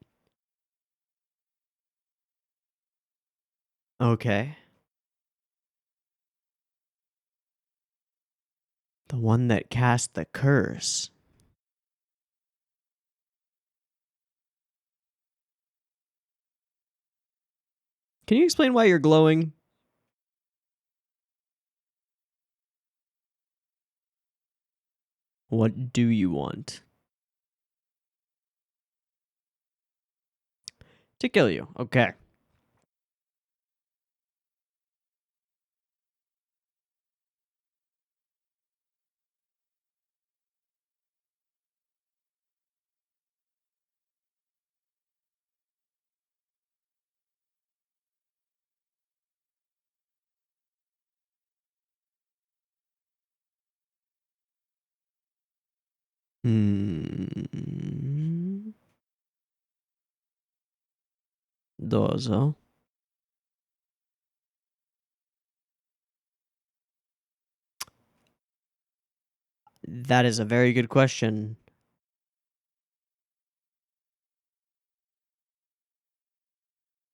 okay. The one that cast the curse. Can you explain why you're glowing? What do you want? To kill you. Okay. Hmm. Dozo. That is a very good question.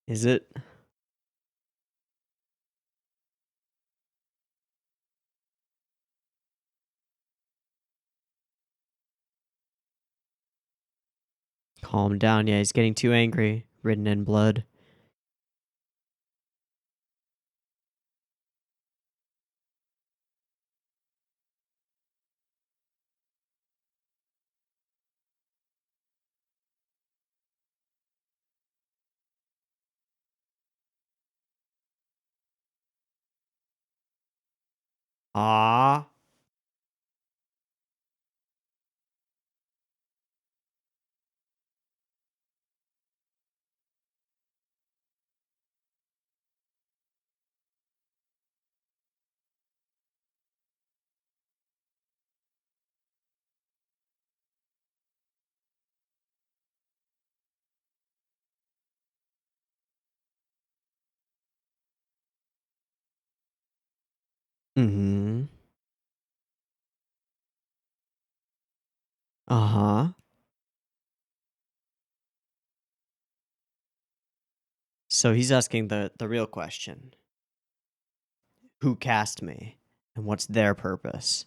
Is it? Calm down. Yeah, he's getting too angry. Written in blood. Ah. Mm-hmm. Uh-huh. So he's asking the real question. Who cast me? And what's their purpose?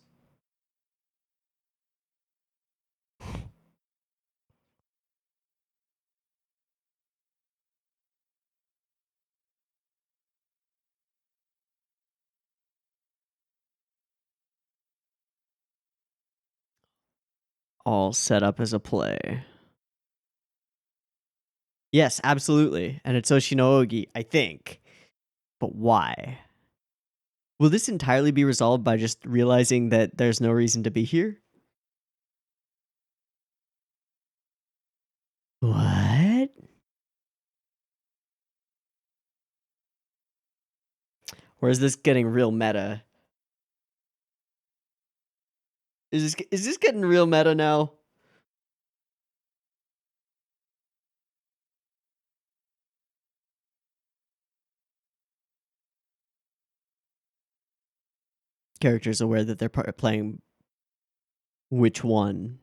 All set up as a play. Yes, absolutely. And it's Oshinogi, I think. But why? Will this entirely be resolved by just realizing that there's no reason to be here? What? Or is this getting real meta? Is this getting real meta now? Characters aware that they're playing which one?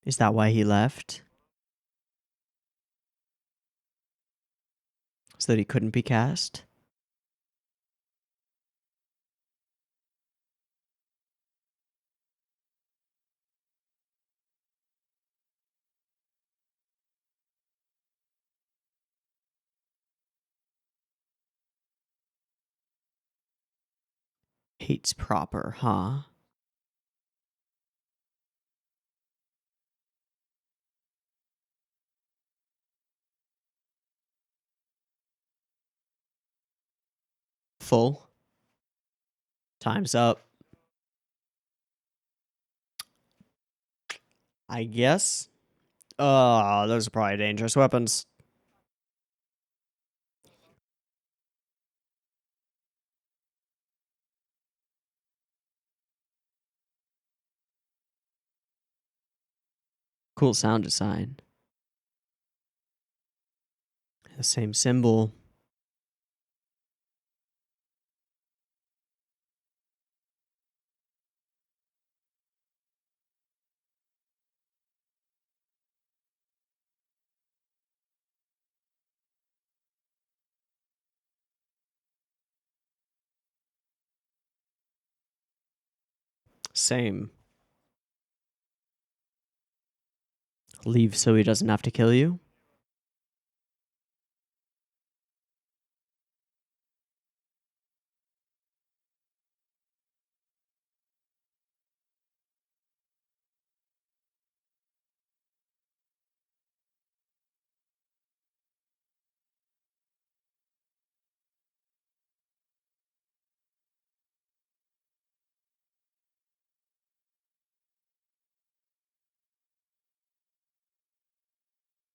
Is that why he left? So that he couldn't be cast? Hates proper, huh? Full. Time's up. I guess. Oh, those are probably dangerous weapons. Cool sound design. The same symbol. Same. Leave so he doesn't have to kill you?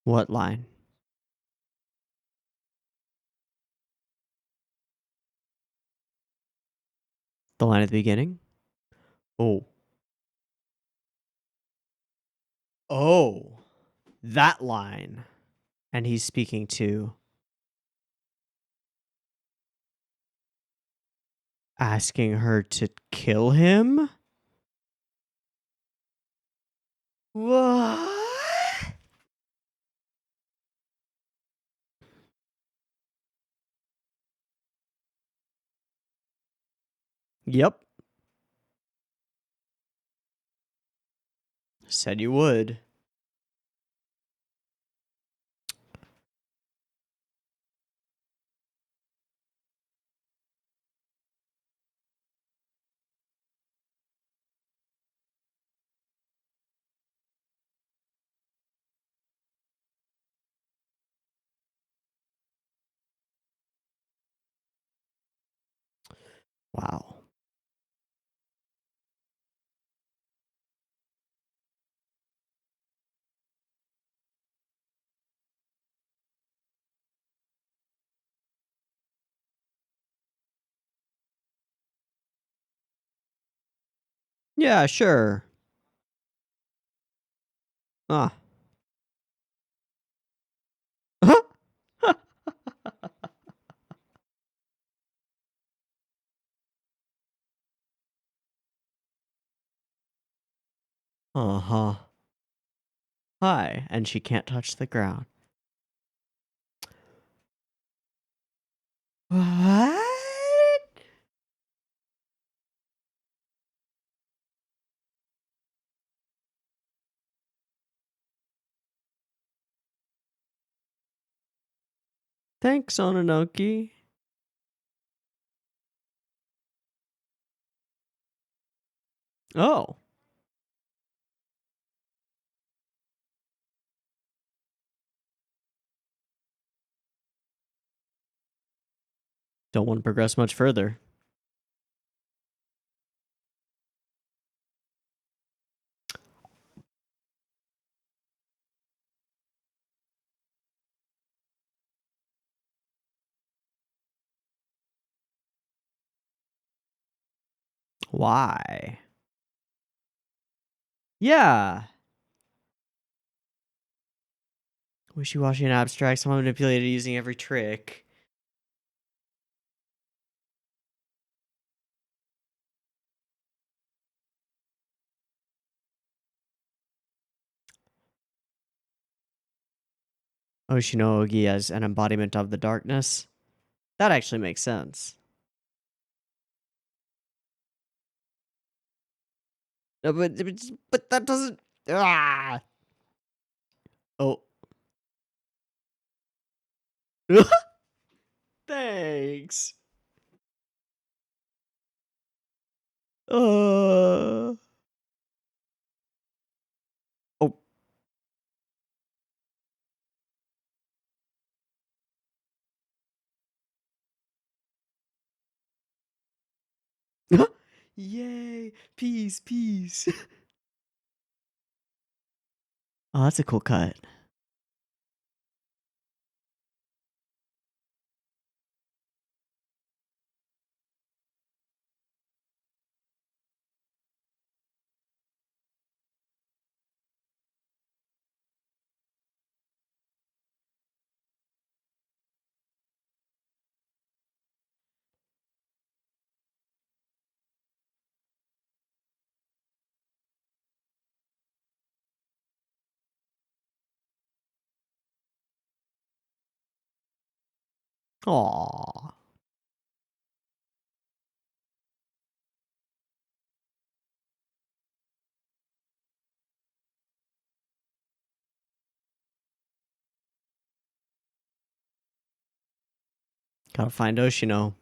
What line? The line at the beginning? Oh. Oh. That line. And he's speaking to asking her to kill him? What? Yep. Said you would. Wow. Yeah, sure. Ah. Uh-huh. Hi. And she can't touch the ground. What? Thanks, Ononoki. Oh. Don't want to progress much further. Why? Yeah. Wishy-washy and abstract, someone manipulated using every trick. Oshinogi as an embodiment of the darkness. That actually makes sense. No, but that doesn't. Ah. Oh. Thanks. Oh. Yay! Peace, peace. Oh, that's a cool cut. Aww. Gotta find Oshino.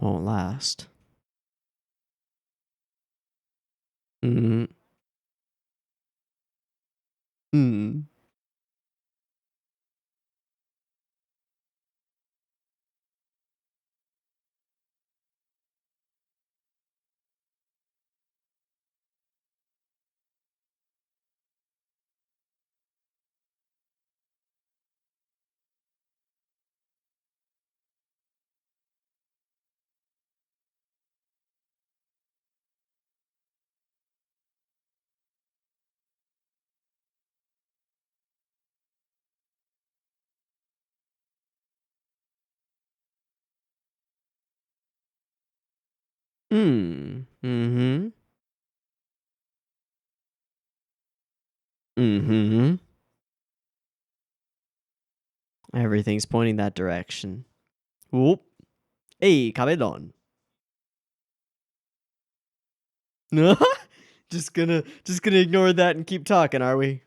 Won't last. Hmm. Hmm. Hmm. Mm-hmm. Mm-hmm. Everything's pointing that direction. Whoop. Hey, Cabedon. just gonna ignore that and keep talking, are we?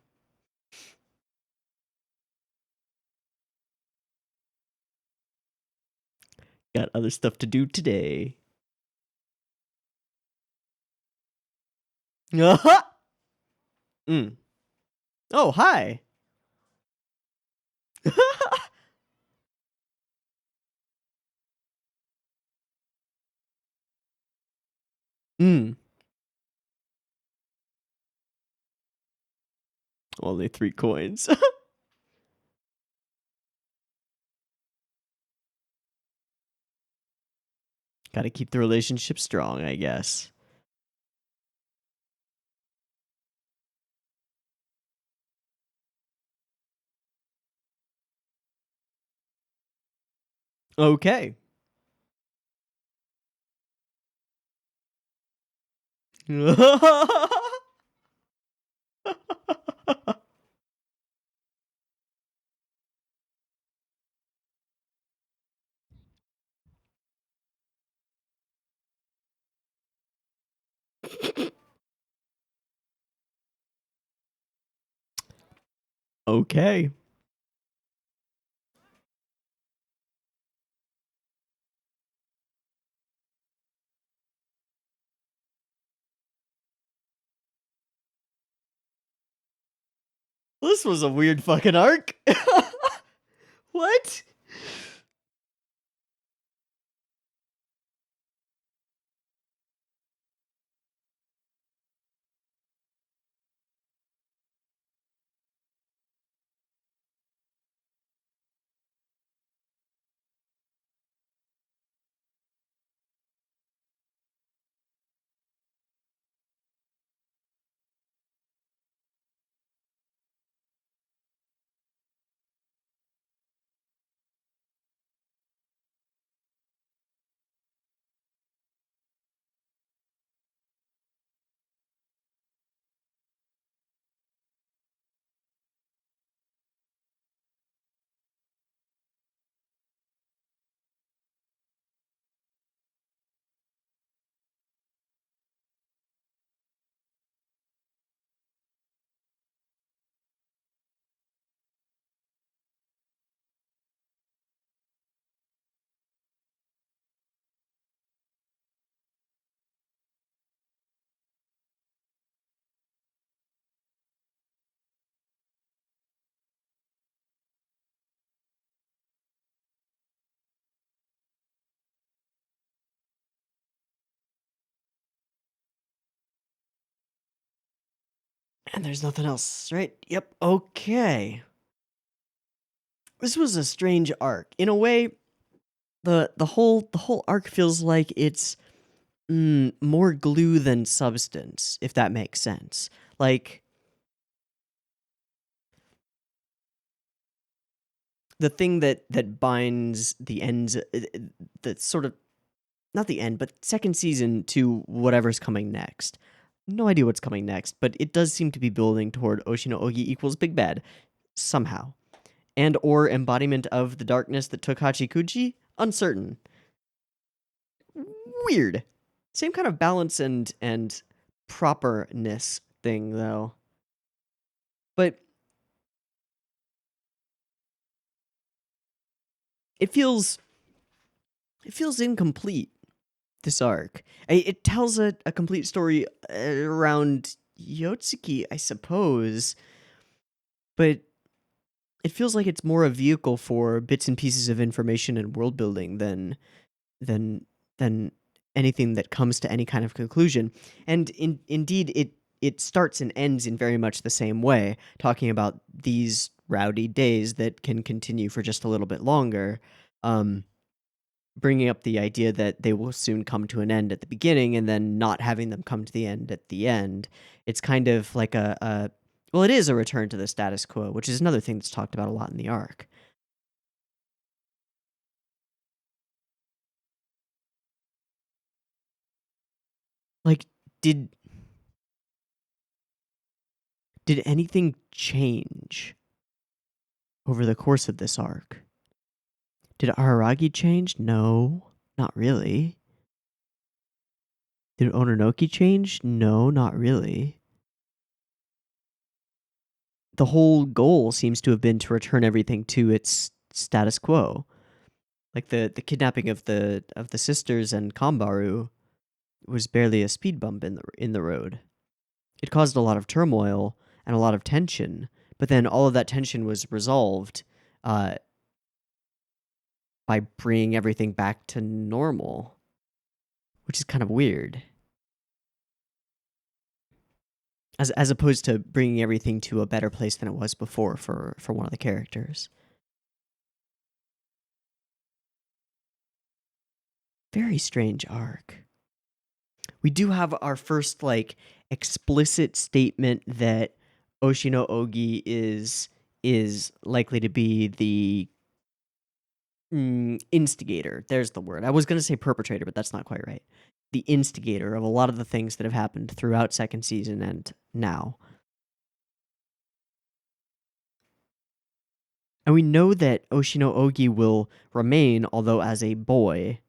Got other stuff to do today. Mm. Oh, hi. Mm. Only 3 coins. Gotta keep the relationship strong, I guess. Okay. Okay. This was a weird fucking arc. What? And there's nothing else, right? Yep. Okay. This was a strange arc. In a way, the whole arc feels like it's more glue than substance, if that makes sense. Like the thing that binds the ends, that sort of not the end, but second season to whatever's coming next. No idea what's coming next, but it does seem to be building toward Oshino Ogi equals Big Bad somehow, and or embodiment of the darkness that took Hachikuji. Uncertain. Weird. Same kind of balance and properness thing though. But it feels incomplete, this arc. It tells a complete story around Yotsuki, I suppose, but it feels like it's more a vehicle for bits and pieces of information and world building than than anything that comes to any kind of conclusion. And indeed, it starts and ends in very much the same way, talking about these rowdy days that can continue for just a little bit longer. Bringing up the idea that they will soon come to an end at the beginning and then not having them come to the end at the end. It's kind of like well, it is a return to the status quo, which is another thing that's talked about a lot in the arc. Like, did anything change over the course of this arc? Did Araragi change? No, not really. Did Ononoki change? No, not really. The whole goal seems to have been to return everything to its status quo. Like the kidnapping of the sisters and Kambaru was barely a speed bump in the road. It caused a lot of turmoil and a lot of tension, but then all of that tension was resolved by bringing everything back to normal, which is kind of weird. As opposed to bringing everything to a better place than it was before for one of the characters. Very strange arc. We do have our first like explicit statement that Oshino Ogi is likely to be the instigator. There's the word. I was going to say perpetrator, but that's not quite right. The instigator of a lot of the things that have happened throughout second season and now. And we know that Oshino Ogi will remain, although as a boy,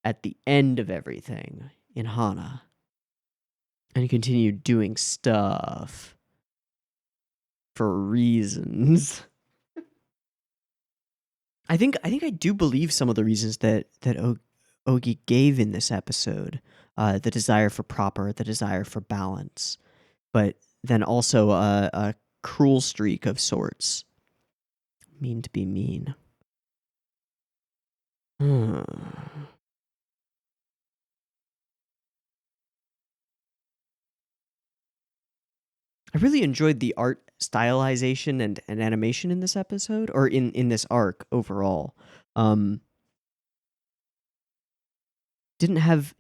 at the end of everything in Hana. And continue doing stuff for reasons. I think I do believe some of the reasons that Ogi gave in this episode. The desire for proper, the desire for balance, but then also a cruel streak of sorts. Mean to be mean. I really enjoyed the art stylization and animation in this episode, or in this arc overall. Didn't have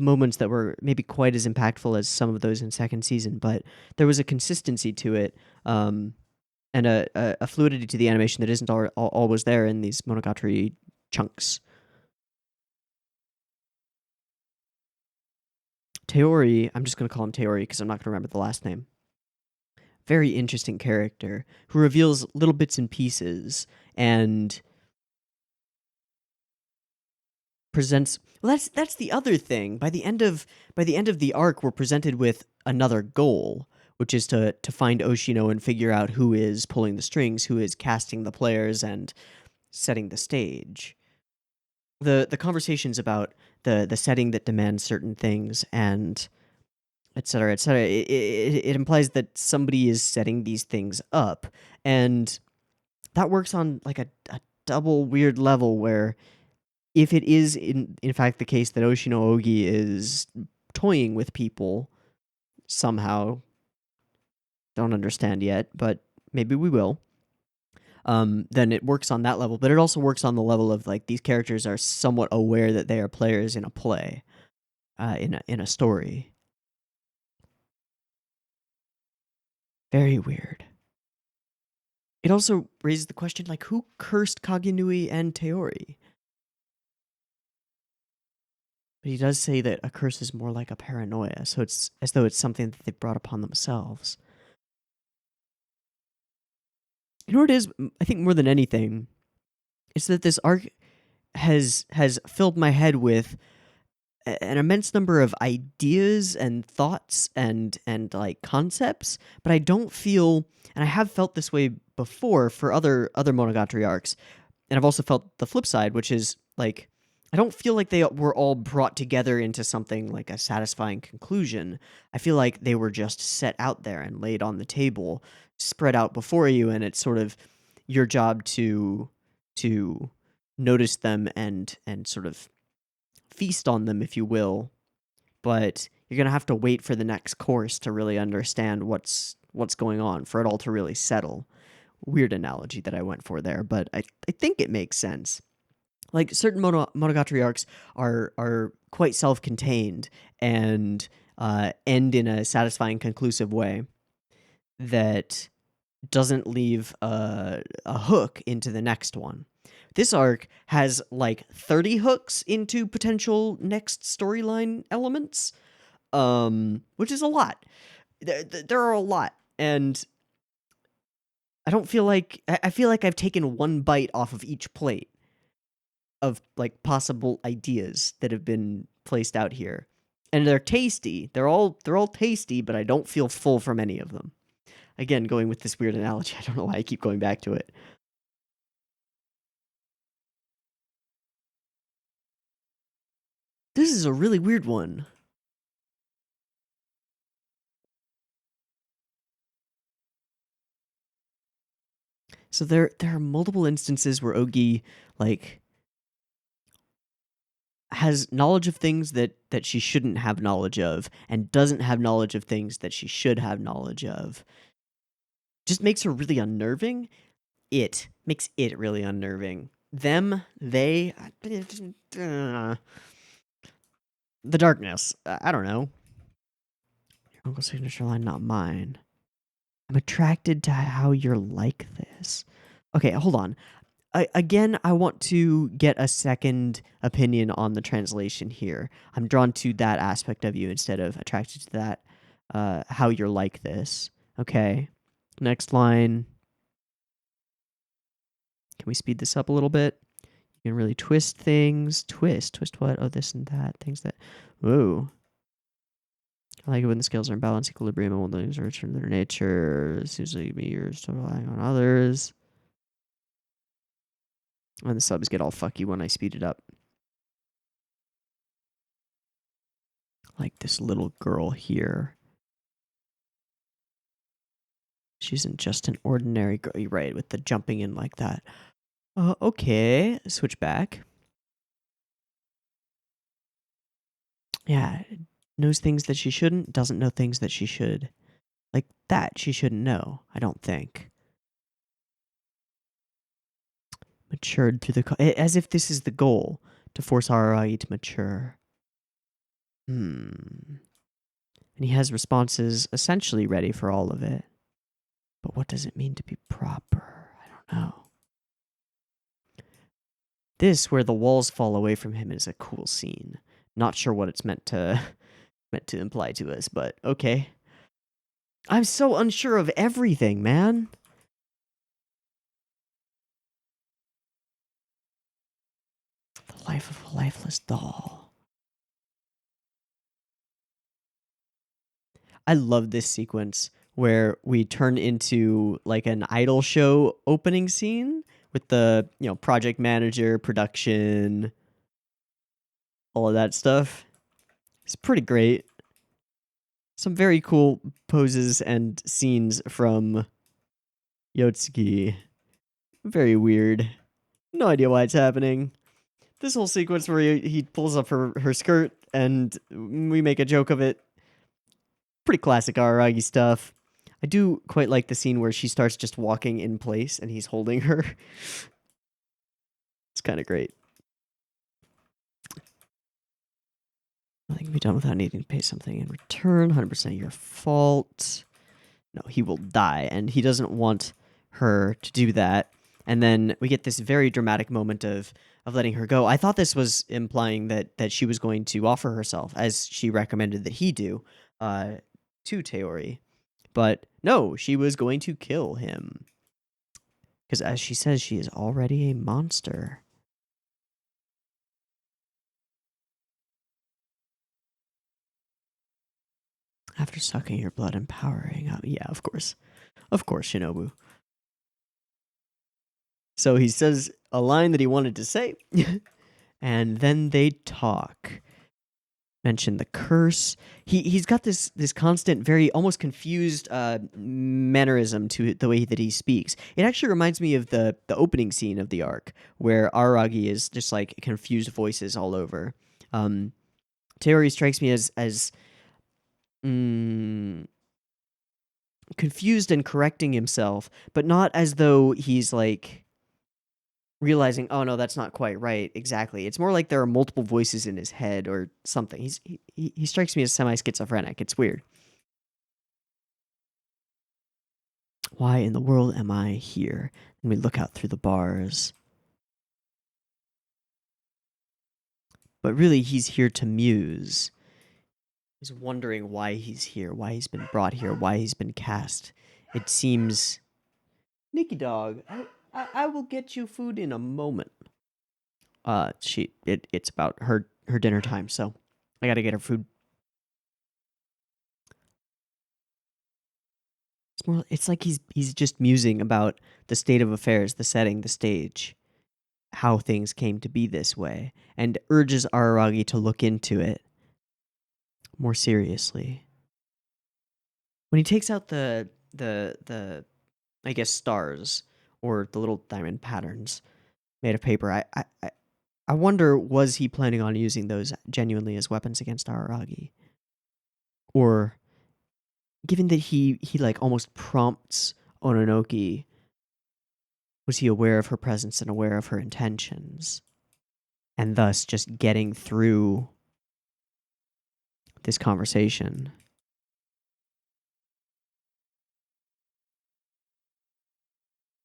moments that were maybe quite as impactful as some of those in second season, but there was a consistency to it, and a fluidity to the animation that isn't always there in these Monogatari chunks. Teori, I'm just going to call him Teori because I'm not going to remember the last name. Very interesting character who reveals little bits and pieces and presents. Well, that's the other thing. By the end of the arc, we're presented with another goal, which is to find Oshino and figure out who is pulling the strings, who is casting the players and setting the stage. The conversations about the setting that demands certain things and et cetera, et cetera. It implies that somebody is setting these things up, and that works on like a double weird level where if it is in fact the case that Oshino Ogi is toying with people somehow, don't understand yet, but maybe we will. Then it works on that level, but it also works on the level of like these characters are somewhat aware that they are players in a play, in a story. Very weird. It also raises the question, like, who cursed Kagenui and Teori? But he does say that a curse is more like a paranoia, so it's as though it's something that they brought upon themselves. You know what it is? I think more than anything, it's that this arc has filled my head with an immense number of ideas and thoughts and like concepts, but I don't feel, and I have felt this way before for other Monogatari arcs, and I've also felt the flip side, which is like I don't feel like they were all brought together into something like a satisfying conclusion. I feel like they were just set out there and laid on the table, spread out before you, and it's sort of your job to notice them and sort of feast on them, if you will. But you're gonna have to wait for the next course to really understand what's going on, for it all to really settle. Weird analogy that I went for there, but I think it makes sense. Like certain Monogatari arcs are quite self-contained and end in a satisfying, conclusive way that doesn't leave a hook into the next one. This arc has like 30 hooks into potential next storyline elements, which is a lot. There are a lot, and I don't feel like I feel like I've taken one bite off of each plate of like possible ideas that have been placed out here, and they're tasty. They're all tasty, but I don't feel full from any of them. Again, going with this weird analogy, I don't know why I keep going back to it. This is a really weird one. So there are multiple instances where Ogi like has knowledge of things that she shouldn't have knowledge of, and doesn't have knowledge of things that she should have knowledge of. Just makes her really unnerving. It makes it really unnerving. Them, they, the darkness. I don't know. Your uncle's signature line, not mine. I'm attracted to how you're like this. Okay, hold on. I want to get a second opinion on the translation here. I'm drawn to that aspect of you instead of attracted to that, how you're like this. Okay. Next line. Can we speed this up a little bit? You can really twist things. Twist what? Oh, this and that. Things that. Whoa. I like it when the scales are in balance, equilibrium, and when things are return to their nature. It seems like me, you're still relying on others. And the subs get all fucky when I speed it up. Like this little girl here. She isn't just an ordinary girl. You're right, with the jumping in like that. Okay. Switch back. Yeah. Knows things that she shouldn't, doesn't know things that she should. Like that, she shouldn't know, I don't think. Matured through the... As if this is the goal, to force Araragi to mature. And he has responses essentially ready for all of it. But what does it mean to be proper? I don't know. This, where the walls fall away from him, is a cool scene. Not sure what it's meant to imply to us, but okay. I'm so unsure of everything, man. The life of a lifeless doll. I love this sequence where we turn into like an idol show opening scene with the, project manager, production, all of that stuff. It's pretty great. Some very cool poses and scenes from Yotsuki. Very weird. No idea why it's happening. This whole sequence where he pulls up her skirt and we make a joke of it. Pretty classic Araragi stuff. I do quite like the scene where she starts just walking in place and he's holding her. It's kind of great. Nothing can be done without needing to pay something in return. 100% your fault. No, he will die, and he doesn't want her to do that. And then we get this very dramatic moment of letting her go. I thought this was implying that she was going to offer herself, as she recommended that he do, to Teori. But no, she was going to kill him. Because as she says, she is already a monster. After sucking your blood and powering up. Yeah, of course. Of course, Shinobu. So he says a line that he wanted to say, and then they talk. Mention the curse. He's got this constant, very almost confused mannerism to the way that he speaks. It actually reminds me of the opening scene of the arc, where Araragi is just like confused voices all over. Teori strikes me as confused and correcting himself, but not as though he's like realizing, oh no, that's not quite right. Exactly. It's more like there are multiple voices in his head or something. He strikes me as semi-schizophrenic. It's weird. Why in the world am I here? And we look out through the bars. But really, he's here to muse. He's wondering why he's here, why he's been brought here, why he's been cast. It seems... Nicky dog, I will get you food in a moment. It's about her dinner time, so I gotta get her food. It's like he's just musing about the state of affairs, the setting, the stage, how things came to be this way, and urges Araragi to look into it more seriously. When he takes out the I guess stars or the little diamond patterns made of paper, I wonder, was he planning on using those genuinely as weapons against Araragi? Or given that he like almost prompts Ononoki, was he aware of her presence and aware of her intentions? And thus just getting through this conversation.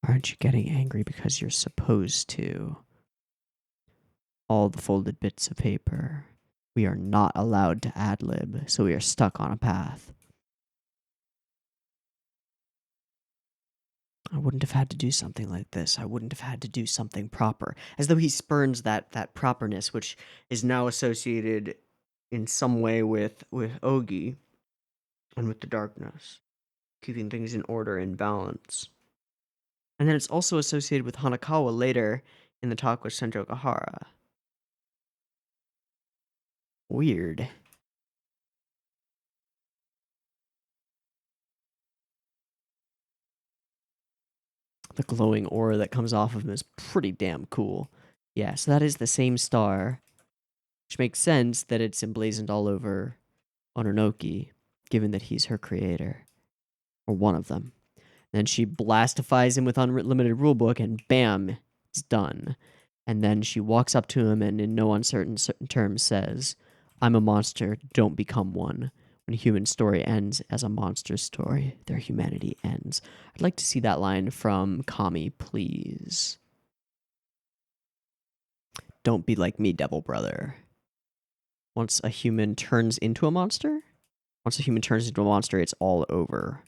Aren't you getting angry because you're supposed to? All the folded bits of paper. We are not allowed to ad-lib, so we are stuck on a path. I wouldn't have had to do something like this. I wouldn't have had to do something proper. As though he spurns that properness, which is now associated in some way with Ogi and with the darkness, keeping things in order and balance. And then it's also associated with Hanakawa later in the talk with Senjo Gahara. Weird. The glowing aura that comes off of him is pretty damn cool. Yeah, so that is the same star, which makes sense that it's emblazoned all over Ononoki, given that he's her creator, or one of them. Then she blastifies him with unlimited rulebook, and bam, it's done. And then she walks up to him and in no uncertain terms says, I'm a monster, don't become one. When a human story ends as a monster's story, their humanity ends. I'd like to see that line from Kami, please. Don't be like me, devil brother. Once a human turns into a monster? Once a human turns into a monster, it's all over.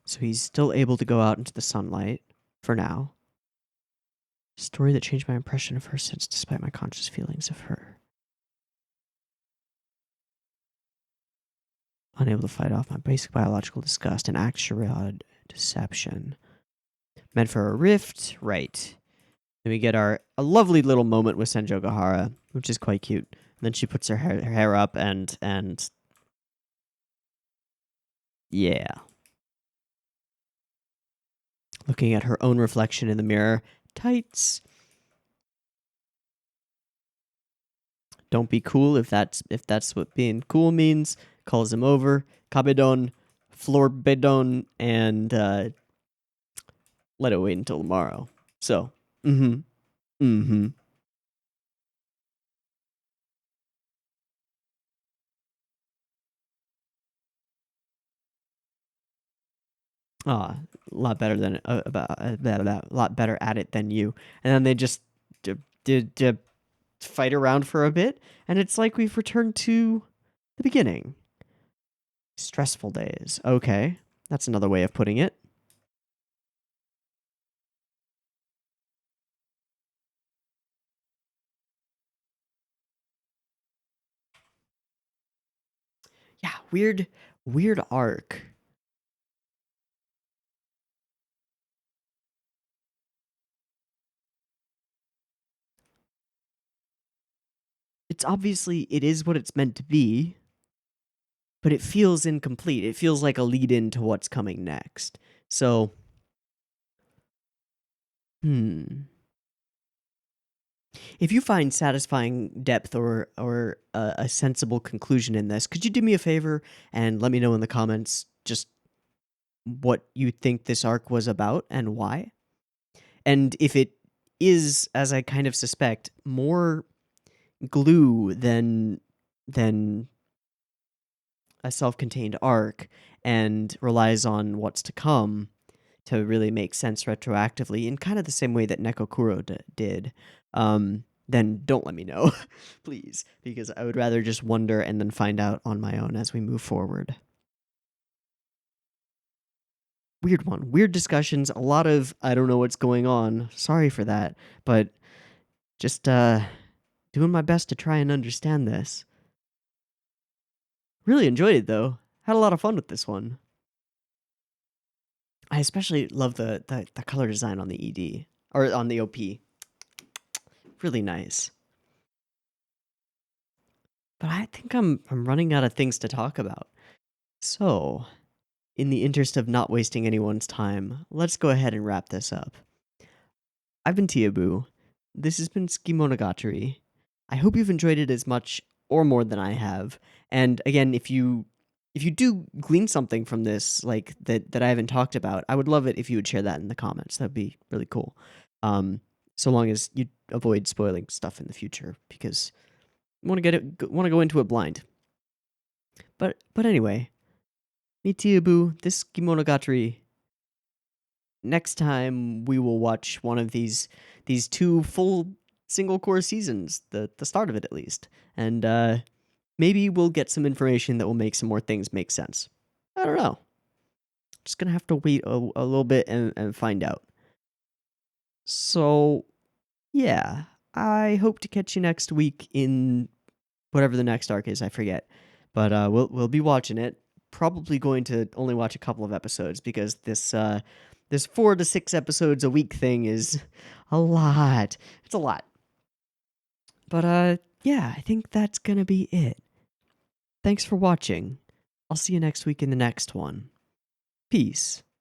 So he's still able to go out into the sunlight, for now. Story that changed my impression of her since, despite my conscious feelings of her. Unable to fight off my basic biological disgust and act charade deception. Meant for a rift, right. Then we get a lovely little moment with Senjo Gahara, which is quite cute. And then she puts her hair up and yeah. looking at her own reflection in the mirror. Tights. Don't be cool if that's what being cool means. Calls him over. Kabedon, Florbedon, and let it wait until tomorrow. So, mm-hmm. A lot better than a lot better at it than you. And then they just did fight around for a bit, and it's like we've returned to the beginning. Stressful days. Okay, that's another way of putting it. Yeah, weird arc. It's obviously it is what it's meant to be, but it feels incomplete. It feels like a lead in to what's coming next. So, if you find satisfying depth or a sensible conclusion in this, could you do me a favor and let me know in the comments just what you think this arc was about and why? And if it is, as I kind of suspect, more glue than a self-contained arc and relies on what's to come to really make sense retroactively in kind of the same way that Nekokuro did, then don't let me know, please, because I would rather just wonder and then find out on my own as we move forward. Weird one. Weird discussions. A lot of I don't know what's going on. Sorry for that, but just doing my best to try and understand this. Really enjoyed it though. Had a lot of fun with this one. I especially love the color design on the ED or on the OP. Really nice. But I think I'm running out of things to talk about. So, in the interest of not wasting anyone's time, let's go ahead and wrap this up. I've been Teeaboo. This has been Tsukimonogatari. I hope you've enjoyed it as much or more than I have. And again, if you do glean something from this, like that I haven't talked about, I would love it if you would share that in the comments. That'd be really cool. So long as you avoid spoiling stuff in the future, because I want to go into it blind. But anyway, me Teeaboo, this Kimonogatari. Next time we will watch one of these two full single core seasons, the start of it at least, and maybe we'll get some information that will make some more things make sense. I don't know. Just gonna have to wait a little bit and find out. So yeah, I hope to catch you next week in whatever the next arc is. I forget, but we'll be watching it. Probably going to only watch a couple of episodes because this 4 to 6 episodes a week thing is a lot. It's a lot. But yeah, I think that's gonna be it. Thanks for watching. I'll see you next week in the next one. Peace.